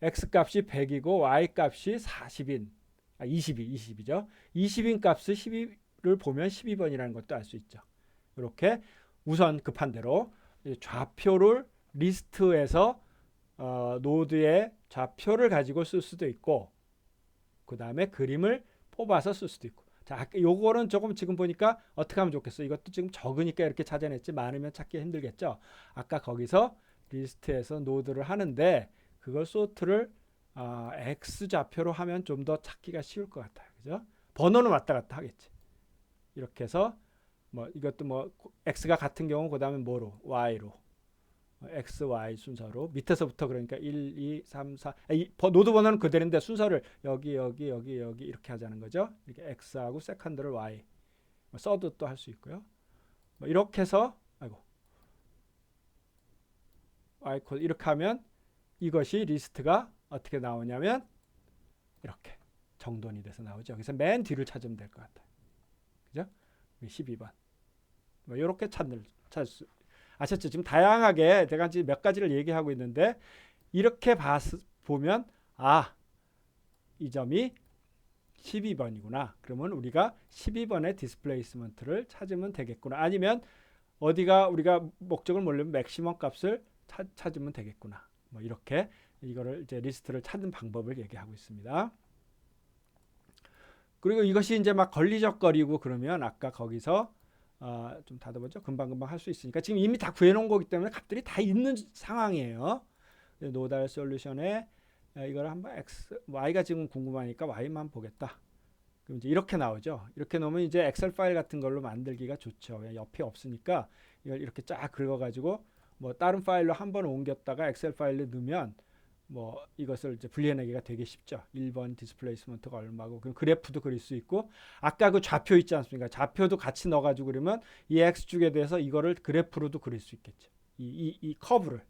x 값이 100이고 y 값이 40인 20이죠. 20인 값을 12를 보면 12번이라는 것도 알 수 있죠. 이렇게 우선 급한 대로 좌표를 리스트에서 노드의 좌표를 가지고 쓸 수도 있고 그 다음에 그림을 뽑아서 쓸 수도 있고 자, 요거는 조금 지금 보니까 어떻게 하면 좋겠어? 이것도 지금 적으니까 이렇게 찾아냈지 많으면 찾기 힘들겠죠? 아까 거기서 리스트에서 노드를 하는데 그걸 소트를 X 좌표로 하면 좀 더 찾기가 쉬울 것 같아요. 그죠? 번호는 왔다 갔다 하겠지. 이렇게 해서 뭐 이것도 뭐 X가 같은 경우 그다음에 뭐로? Y로. X, Y 순서로 밑에서부터 그러니까 1, 2, 3, 4 노드 번호는 그대로인데 순서를 여기 이렇게 하자는 거죠. 이렇게 X하고 세컨드를 Y 서드도 할 수 있고요. 뭐 이렇게 해서 Y 코드 이렇게 하면 이것이 리스트가 어떻게 나오냐면 이렇게 정돈이 돼서 나오죠. 그래서 맨 뒤를 찾으면 될 것 같아요. 그죠? 12번 뭐 이렇게 찾을 수 아셨죠? 지금 다양하게 제가 지금 몇 가지를 얘기하고 있는데 이렇게 보면 이 점이 12번이구나. 그러면 우리가 12번의 디스플레이스먼트를 찾으면 되겠구나. 아니면 어디가 우리가 목적을 모르면 맥시멈 값을 찾으면 되겠구나. 뭐 이렇게 이거를 이제 리스트를 찾는 방법을 얘기하고 있습니다. 그리고 이것이 이제 막 걸리적거리고 그러면 아까 거기서 좀 닫아보죠. 금방 할 수 있으니까 지금 이미 다 구해놓은 거기 때문에 값들이 다 있는 상황이에요. 노달 솔루션에 이걸 한번 y가 지금 궁금하니까 y만 보겠다. 그럼 이제 이렇게 나오죠. 이렇게 놓으면 이제 엑셀 파일 같은 걸로 만들기가 좋죠. 옆에 없으니까 이걸 이렇게 쫙 긁어가지고 뭐 다른 파일로 한번 옮겼다가 엑셀 파일로 넣으면 뭐 이것을 이제 분리해내기가 되게 쉽죠. 1번 디스플레이스먼트가 얼마고 그럼 그래프도 그릴 수 있고 아까 그 좌표 있지 않습니까? 좌표도 같이 넣어가지고 그러면 이 x축에 대해서 이거를 그래프로도 그릴 수 있겠죠. 이 커브를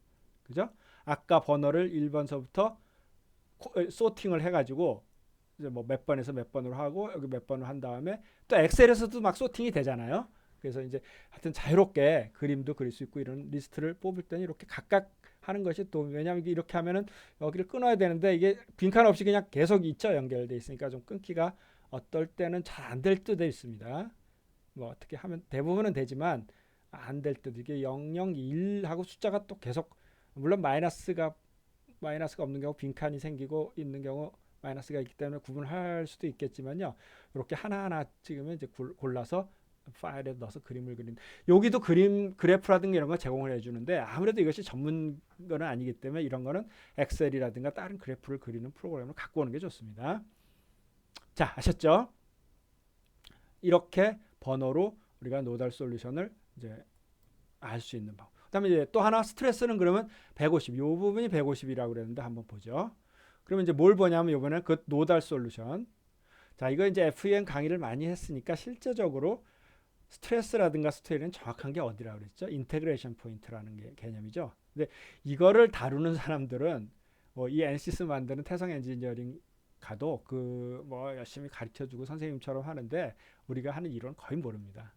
그죠? 아까 번호를 1번서부터 소팅을 해가지고 이제 뭐 몇 번에서 몇 번으로 하고 여기 몇 번을 한 다음에 또 엑셀에서도 막 소팅이 되잖아요. 그래서 이제 하여튼 자유롭게 그림도 그릴 수 있고 이런 리스트를 뽑을 때는 이렇게 각각 하는 것이 또 왜냐하면 이렇게 하면은 여기를 끊어야 되는데 이게 빈칸 없이 그냥 계속 있죠. 연결돼 있으니까 좀 끊기가 어떨 때는 잘 안 될 때도 있습니다. 뭐 어떻게 하면 대부분은 되지만 안 될 때도 이게 0, 0, 1하고 숫자가 또 계속 물론 마이너스가 없는 경우 빈칸이 생기고 있는 경우 마이너스가 있기 때문에 구분할 수도 있겠지만요. 이렇게 하나하나 찍으면 이제 골라서 파일에 넣어서 그림을 그린 여기도 그래프라든가 이런 거 제공을 해주는데 아무래도 이것이 전문 거는 아니기 때문에 이런 거는 엑셀이라든가 다른 그래프를 그리는 프로그램을 갖고 오는 게 좋습니다. 자, 아셨죠? 이렇게 번호로 우리가 노달 솔루션을 이제 알 수 있는 방법. 그다음에 이제 또 하나 스트레스는 그러면 150. 이 부분이 150이라고 그랬는데 한번 보죠. 그러면 이제 뭘 보냐면 이번에 그 노달 솔루션. 자, 이거 이제 FEM 강의를 많이 했으니까 실제적으로 스트레스라든가 스테이는 정확한 게 어디라고 그랬죠? 인테그레이션 포인트라는 게 개념이죠. 근데 이거를 다루는 사람들은 이 NCS 만드는 태성 엔지니어링 가도 그 뭐 열심히 가르쳐주고 선생님처럼 하는데 우리가 하는 이론은 거의 모릅니다.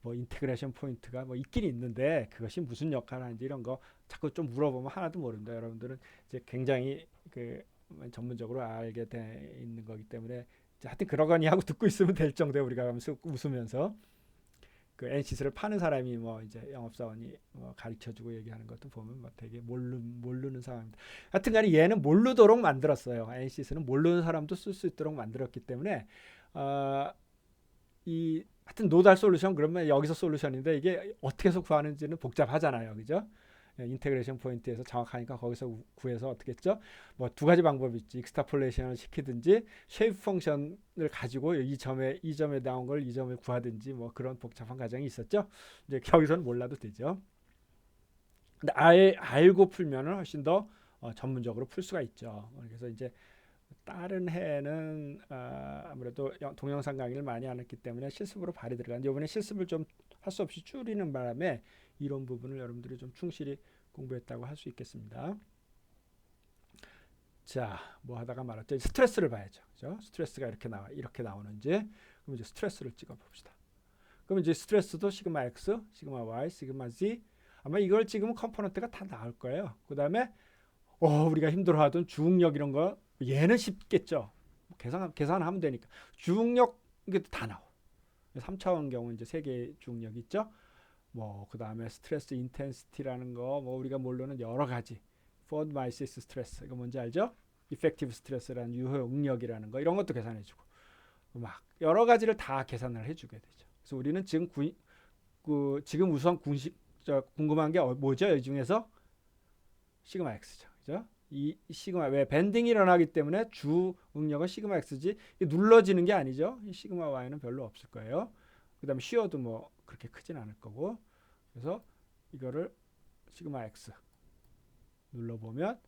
뭐 인테그레이션 포인트가 뭐 있긴 있는데 그것이 무슨 역할을 하는지 이런 거 자꾸 좀 물어보면 하나도 모릅니다. 여러분들은 이제 굉장히 그 전문적으로 알게 돼 있는 거기 때문에 하여튼 그러거니 하고 듣고 있으면 될 정도에 우리가 하면서 웃으면서 그 NCS를 파는 사람이 뭐 이제 영업사원이 뭐 가르쳐주고 얘기하는 것도 보면 뭐 되게 모르는 상황입니다. 하여튼간에 얘는 모르도록 만들었어요. NCS는 모르는 사람도 쓸 수 있도록 만들었기 때문에 이 하여튼 노달 솔루션 그러면 여기서 솔루션인데 이게 어떻게 해서 구하는지는 복잡하잖아요, 그죠? 인테그레이션 포인트에서 정확하니까 거기서 구해서 어떻게 했죠? 뭐 두 가지 방법이 있지. 익스트라폴레이션을 시키든지 쉐이프 펑션을 가지고 이 점에 나온 걸 이 점에 구하든지 뭐 그런 복잡한 과정이 있었죠. 이제 여기서는 몰라도 되죠. 근데 알고 풀면은 훨씬 더 전문적으로 풀 수가 있죠. 그래서 이제 다른 해는 아무래도 동영상 강의를 많이 안 했기 때문에 실습으로 발이 들어가는데 이번에 실습을 좀 할 수 없이 줄이는 바람에 이런 부분을 여러분들이 좀 충실히 공부했다고 할 수 있겠습니다. 자, 뭐 하다가 말았죠. 스트레스를 봐야죠. 그죠? 스트레스가 이렇게 나오는지. 그럼 이제 스트레스를 찍어 봅시다. 그럼 이제 스트레스도 시그마 X, 시그마 Y, 시그마 Z. 아마 이걸 찍으면 컴포넌트가 다 나올 거예요. 그다음에 우리가 힘들어하던 중력 이런 거 얘는 쉽겠죠. 계산하면 되니까. 중력 이게 다 나와. 3차원 경우 이제 세 개의 중력 있죠. 뭐 그다음에 스트레스 인텐시티라는 거 뭐 우리가 모르는 여러 가지. 포드 마이시스 스트레스 이거 뭔지 알죠? 이펙티브 스트레스라는 유효 응력이라는 거 이런 것도 계산해 주고 막 여러 가지를 다 계산을 해 주게 되죠. 그래서 우리는 지금 우선 궁금한 게 뭐죠? 이 중에서 시그마 X죠. 그죠? 이 시그마 왜 밴딩이 일어나기 때문에 주 응력은 시그마 X지 눌러지는 게 아니죠. 이 시그마 Y는 별로 없을 거예요. 그다음에 쉬어도 뭐 그렇게 크진 않을 거고 그래서 이거를 시그마 X 눌러보면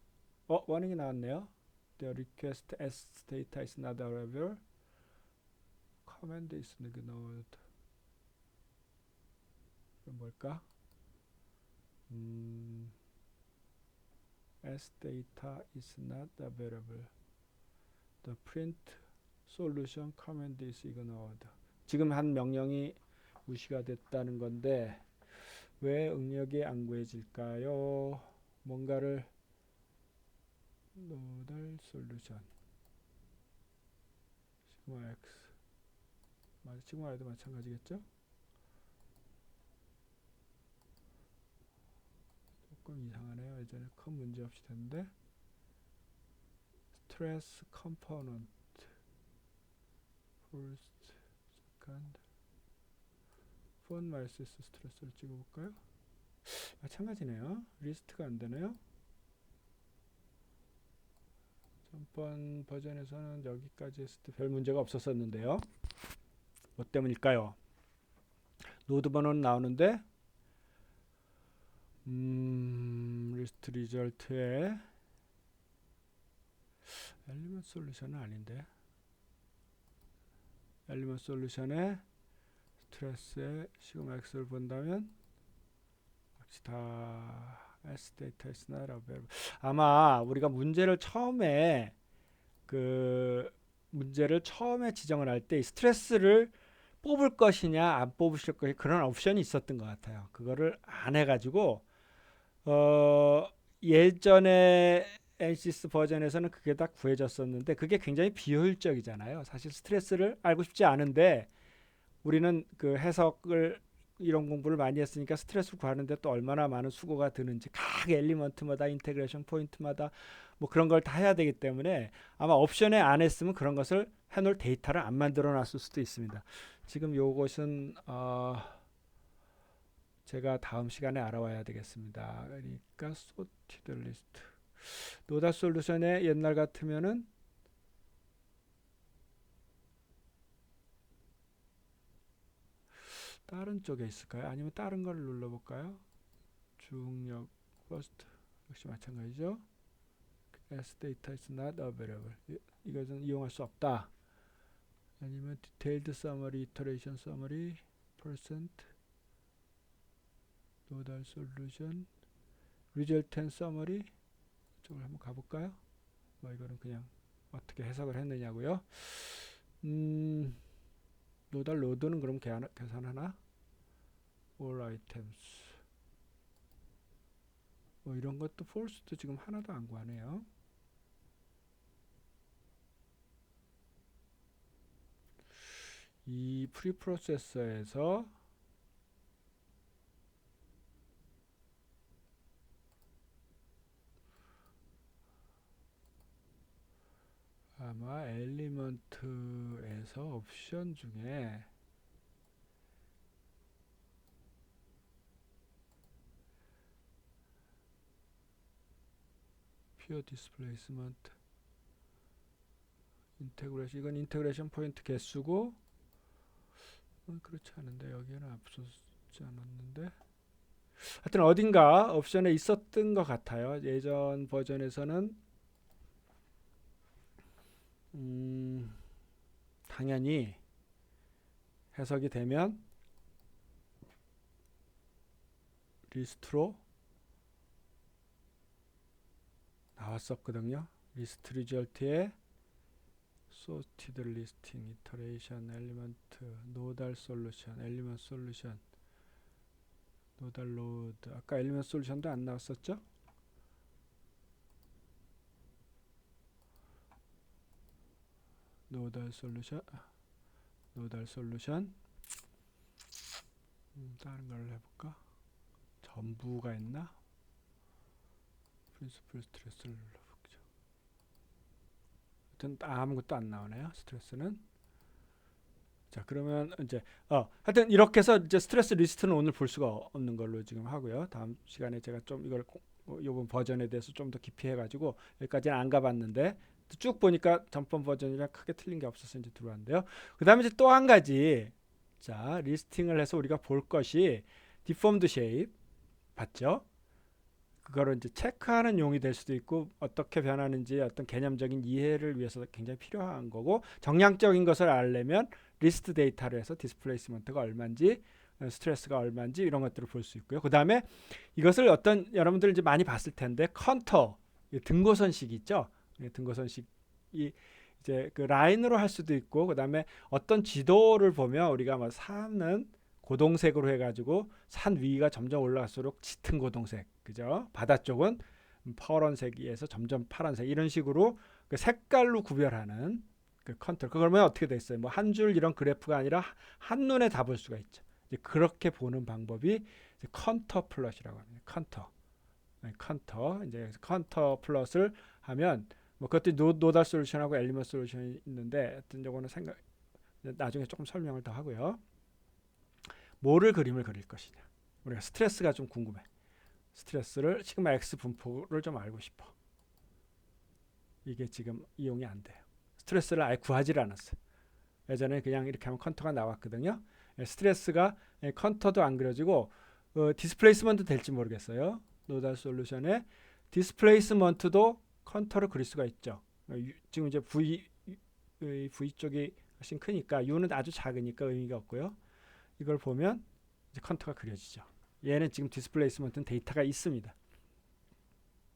워닝이 나왔네요. The request as data is not available. command is ignored. 뭘까? as data is not available. The print solution command is ignored. 지금 한 명령이 무시가 됐다는 건데 왜 응력이 안 구해질까요? 뭔가를 노달 솔루션 시그마 X 시그마 Y도 마찬가지겠죠? 조금 이상하네요. 예전에 큰 문제 없이 됐는데 스트레스 컴포넌트 first, second 폰 마이시스 스트레스를 찍어볼까요? 마찬가지네요. 리스트가 안 되네요. 전번 버전에서는 여기까지 했을 때 별 문제가 없었었는데요. 뭐 때문일까요? 노드 번호는 나오는데 리스트 리절트에 엘리먼트 솔루션은 아닌데 엘리먼트 솔루션에 스트레스에 시그마 X를 본다면 역시 다 S data is not available. 아마 우리가 문제를 처음에 지정을 할 때 스트레스를 뽑을 것이냐 안 뽑으실 것이 그런 옵션이 있었던 것 같아요. 그거를 안 해가지고 예전에 NCS 버전에서는 그게 다 구해졌었는데 그게 굉장히 비효율적이잖아요. 사실 스트레스를 알고 싶지 않은데 우리는 그 해석을 이런 공부를 많이 했으니까 스트레스를 구하는데 또 얼마나 많은 수고가 드는지 각 엘리먼트마다 인테그레이션 포인트마다 뭐 그런 걸 다 해야 되기 때문에 아마 옵션에 안 했으면 그런 것을 해놓을 데이터를 안 만들어 놨을 수도 있습니다. 지금 요것은 제가 다음 시간에 알아와야 되겠습니다. 그러니까 sorted list 노다 솔루션의 옛날 같으면은 다른 쪽에 있을까요? 아니면 다른 걸 눌러볼까요? 중력 first 역시 마찬가지죠. as data is not available 이것은 이용할 수 없다. 아니면 detailed summary, iteration summary, percent nodal solution, resultant summary 이쪽을 한번 가볼까요? 뭐 이거는 그냥 어떻게 해석을 했느냐고요. 노달 로드는 그럼 계산하나? all items 뭐 이런 것도 false도 지금 하나도 안 구하네요. 이 프리프로세서에서 아마 엘리먼트에서 옵션 중에 pure displacement 인테그레이션 이건 인테그레이션 포인트 개수고 그렇지 않은데 여기는 앞서지 않았는데 하여튼 어딘가 옵션에 있었던 것 같아요. 예전 버전에서는 당연히 해석이 되면 리스트로 나왔었거든요. 리스트 리절트에 sorted listing, iteration, element, nodal solution, element solution, nodal load. 아까 element solution도 안 나왔었죠? nodal solution, nodal solution. 다른 걸 해볼까? 전부가 있나? principal stress를 눌러보죠. 하여튼 아무것도 안 나오네요. 스트레스는. 자, 그러면 이제 하여튼 이렇게 해서 이제 스트레스 리스트는 오늘 볼 수가 없는 걸로 지금 하고요. 다음 시간에 제가 좀 이걸 요번 버전에 대해서 좀 더 깊이 해가지고 여기까지는 안 가봤는데 쭉 보니까 전번 버전이랑 크게 틀린 게 없어서 이제 들어왔는데요. 그 다음에 이제 또 한 가지 자 리스팅을 해서 우리가 볼 것이 deformed shape 봤죠? 그거를 이제 체크하는 용이 될 수도 있고 어떻게 변하는지 어떤 개념적인 이해를 위해서 굉장히 필요한 거고 정량적인 것을 알려면 리스트 데이터를 해서 디스플레이스먼트가 얼마인지 스트레스가 얼마인지 이런 것들을 볼 수 있고요. 그 다음에 이것을 어떤 여러분들 이제 많이 봤을 텐데 컨터 등고선식 있죠. 등고선식이 이제 그 라인으로 할 수도 있고 그 다음에 어떤 지도를 보면 우리가 뭐 산은 고동색으로 해가지고 산 위가 점점 올라갈수록 짙은 고동색, 그죠? 바다 쪽은 파란색에서 점점 파란색 이런 식으로 그 색깔로 구별하는 그 컨트롤. 그러면 어떻게 돼 있어요? 뭐 한 줄 이런 그래프가 아니라 한 눈에 다 볼 수가 있죠. 이제 그렇게 보는 방법이 이제 컨터 플롯이라고 합니다. 컨터, 컨터 이제 컨터 플롯을 하면 뭐 그것도 노달 솔루션하고 엘리먼트 솔루션이 있는데 어떤 요거는 생각 나중에 조금 설명을 더 하고요. 뭐를 그림을 그릴 것이냐. 우리가 스트레스가 좀 궁금해. 스트레스를 시그마 X 분포를 좀 알고 싶어. 이게 지금 이용이 안 돼요. 스트레스를 아예 구하지를 않았어요. 예전에 그냥 이렇게 하면 컨터가 나왔거든요. 스트레스가 컨터도 안 그려지고 디스플레이스먼트 될지 모르겠어요. 노달 솔루션에 디스플레이스먼트도 컨터를 그릴 수가 있죠. 지금 이제 V 쪽이 훨씬 크니까 U는 아주 작으니까 의미가 없고요. 이걸 보면 이제 컨터가 그려지죠. 얘는 지금 디스플레이스먼트는 데이터가 있습니다.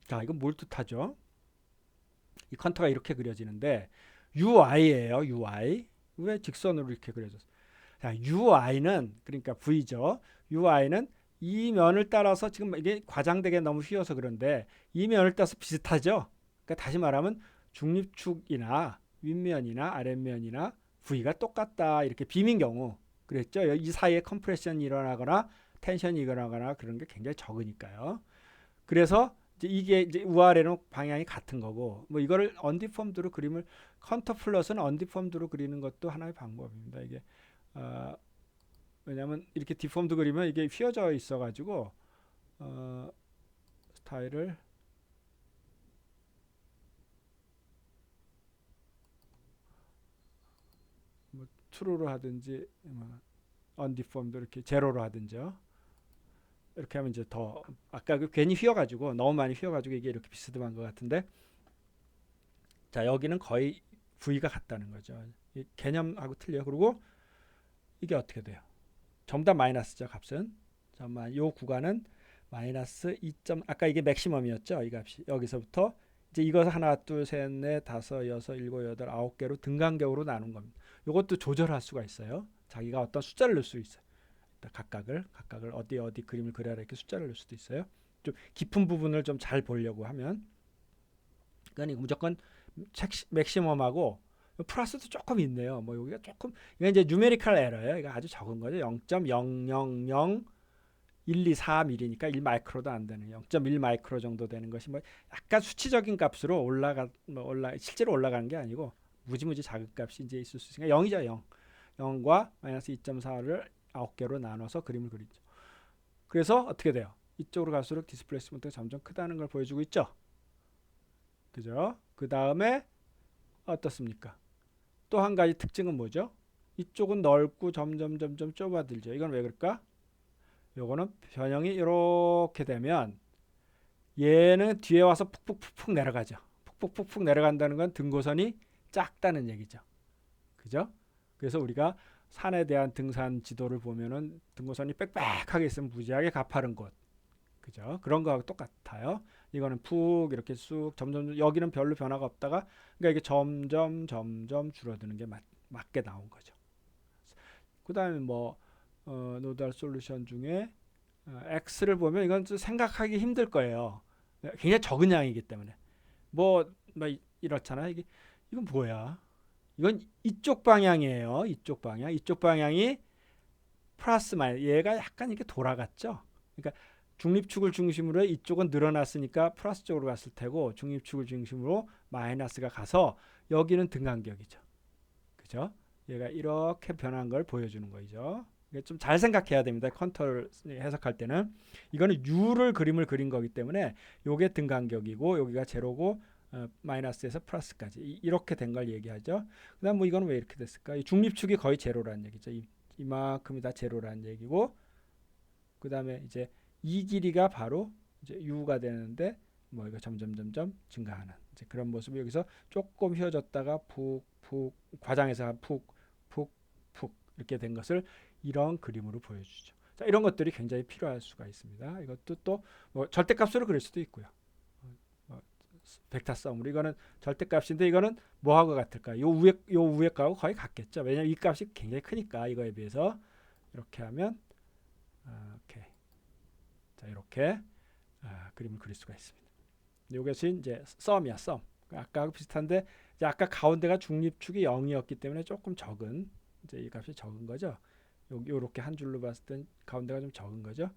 자, 이건 뭘 뜻하죠? 이 컨터가 이렇게 그려지는데 UI예요. UI. 왜 직선으로 이렇게 그려졌어요? 자, UI는 그러니까 V죠. UI는 이 면을 따라서 지금 이게 과장되게 너무 휘어서 그런데 이 면을 따라서 비슷하죠. 그러니까 다시 말하면 중립축이나 윗면이나 아랫면이나 V가 똑같다 이렇게 빔인 경우 그랬죠. 이 사이에 컴프레션이 일어나거나 텐션이 일어나거나 그런 게 굉장히 적으니까요. 그래서 이게 이제 우아래로 방향이 같은 거고 뭐 이거를 언디폼드로 그림을 컨터 플러스는 언디폼드로 그리는 것도 하나의 방법입니다. 이게 왜냐하면 이렇게 디폼드 그리면 이게 휘어져 있어가지고 스타일을 뭐 트루로 하든지 언디폼드 이렇게 제로로 하든지요. 이렇게 하면 이제 더 아까 괜히 휘어가지고 너무 많이 휘어가지고 이게 이렇게 비스듬한 것 같은데 자 여기는 거의 V가 같다는 거죠. 이 개념하고 틀려요. 그리고 이게 어떻게 돼요? 전부 다 마이너스죠. 값은 잠깐만 요 구간은 마이너스 2. 아까 이게 맥시멈이었죠. 이 값이 여기서부터 이제 이거 하나, 둘, 셋, 넷, 다섯, 여섯, 일곱, 여덟, 아홉 개로 등간격으로 나눈 겁니다. 이것도 조절할 수가 있어요. 자기가 어떤 숫자를 넣을 수 있어요. 각각을 어디 그림을 그려라 이렇게 숫자를 넣을 수도 있어요. 좀 깊은 부분을 좀 잘 보려고 하면, 그러니까 무조건 맥시멈하고 플러스도 조금 있네요. 뭐 여기가 조금, 이게 이제 뉴메리컬 에러예요. 이거 아주 적은 거죠. 0.0001234mm니까 1 마이크로도 안 되는 0.1 마이크로 정도 되는 것이 뭐 약간 수치적인 값으로 실제로 올라가는 게 아니고 무지무지 작은 값이 이제 있을 수 있으니까 0이죠. 0. 0과 마이너스 2.4를 9개로 나눠서 그림을 그리죠. 그래서 어떻게 돼요? 이쪽으로 갈수록 디스플레이스먼트가 점점 크다는 걸 보여주고 있죠. 그죠? 그 다음에 어떻습니까? 또 한 가지 특징은 뭐죠? 이쪽은 넓고 점점 좁아들죠. 이건 왜 그럴까? 요거는 변형이 이렇게 되면 얘는 뒤에 와서 푹푹 내려가죠. 푹푹 내려간다는 건 등고선이 작다는 얘기죠. 그죠? 그래서 우리가 산에 대한 등산 지도를 보면은 등고선이 빽빽하게 있으면 무지하게 가파른 곳. 그죠? 그런 거하고 똑같아요. 이거는 푹 이렇게 쑥 점점, 여기는 별로 변화가 없다가, 그러니까 이게 점점 줄어드는 게 맞게 나온 거죠. 그 다음에 뭐 노달 솔루션 중에 x를 보면 이건 좀 생각하기 힘들 거예요. 굉장히 적은 양이기 때문에 뭐 이렇잖아요. 이건 뭐야? 이건 이쪽 방향이에요. 이쪽 방향. 이쪽 방향이 플러스 마이너스, 얘가 약간 이렇게 돌아갔죠. 그러니까 중립축을 중심으로 이쪽은 늘어났으니까 플러스 쪽으로 갔을 테고, 중립축을 중심으로 마이너스가 가서 여기는 등간격이죠. 그죠? 얘가 이렇게 변한 걸 보여주는 거죠. 좀 잘 생각해야 됩니다. 컨터를 해석할 때는 이거는 U를 그림을 그린 거기 때문에 요게 등간격이고 여기가 제로고 마이너스에서 플러스까지 이렇게 된 걸 얘기하죠. 그다음 뭐 이거는 왜 이렇게 됐을까? 이 중립축이 거의 제로라는 얘기죠. 이만큼이 다 제로라는 얘기고, 그다음에 이제 이 길이가 바로 이제 U가 되는데 뭐 이거 점점 증가하는 이제 그런 모습이 여기서 조금 휘어졌다가 푹 과장해서 푹 이렇게 된 것을 이런 그림으로 보여주죠. 자, 이런 것들이 굉장히 필요할 수가 있습니다. 이것도 또 뭐 절대값으로 그릴 수도 있고요. 벡터 썸으로, 이거는 절대값인데 이거는 뭐하고 같을까? 요 위에 거하고 거의 같겠죠. 왜냐면 이 값이 굉장히 크니까 이거에 비해서. 이렇게 하면 오케이. 자, 이렇게 그림을 그릴 수가 있습니다. 이것이 이제 썸이야, 썸. 아까하고 비슷한데 이제 아까 가운데가 중립축이 0이었기 때문에 조금 적은, 이제 이 값이 적은 거죠. 요렇게 한 줄로 봤을 땐 가운데가 좀 적은 거죠.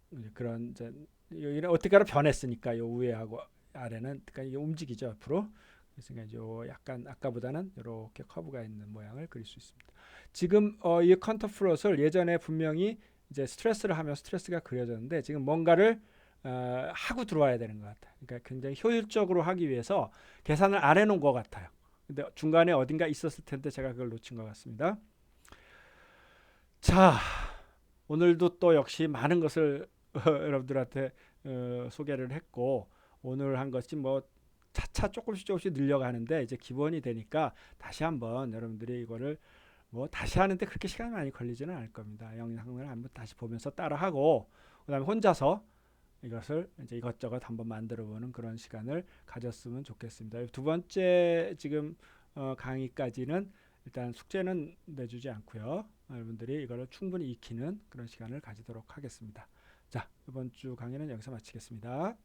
이제 그런 이제 여기는 어떻게 변했으니까 요 위에하고 아래는 그러니까 이게 움직이죠, 앞으로. 그래서 요 약간 아까보다는 이렇게 커브가 있는 모양을 그릴 수 있습니다. 지금 이 컨터 플롯을 예전에 분명히 이제 스트레스를 하면 스트레스가 그려졌는데 지금 뭔가를 하고 들어와야 되는 것 같아요. 그러니까 굉장히 효율적으로 하기 위해서 계산을 안 해놓은 것 같아요. 근데 중간에 어딘가 있었을 텐데 제가 그걸 놓친 것 같습니다. 자, 오늘도 또 역시 많은 것을 여러분들한테 소개를 했고, 오늘 한 것이 뭐 차차 조금씩 늘려가는데 이제 기본이 되니까 다시 한번 여러분들이 이거를 뭐 다시 하는데 그렇게 시간이 많이 걸리지는 않을 겁니다. 영상을 한번 다시 보면서 따라하고, 그다음에 혼자서 이것을 이제 이것저것 한번 만들어보는 그런 시간을 가졌으면 좋겠습니다. 두 번째 지금 강의까지는 일단 숙제는 내주지 않고요. 여러분들이 이걸 충분히 익히는 그런 시간을 가지도록 하겠습니다. 자, 이번 주 강의는 여기서 마치겠습니다.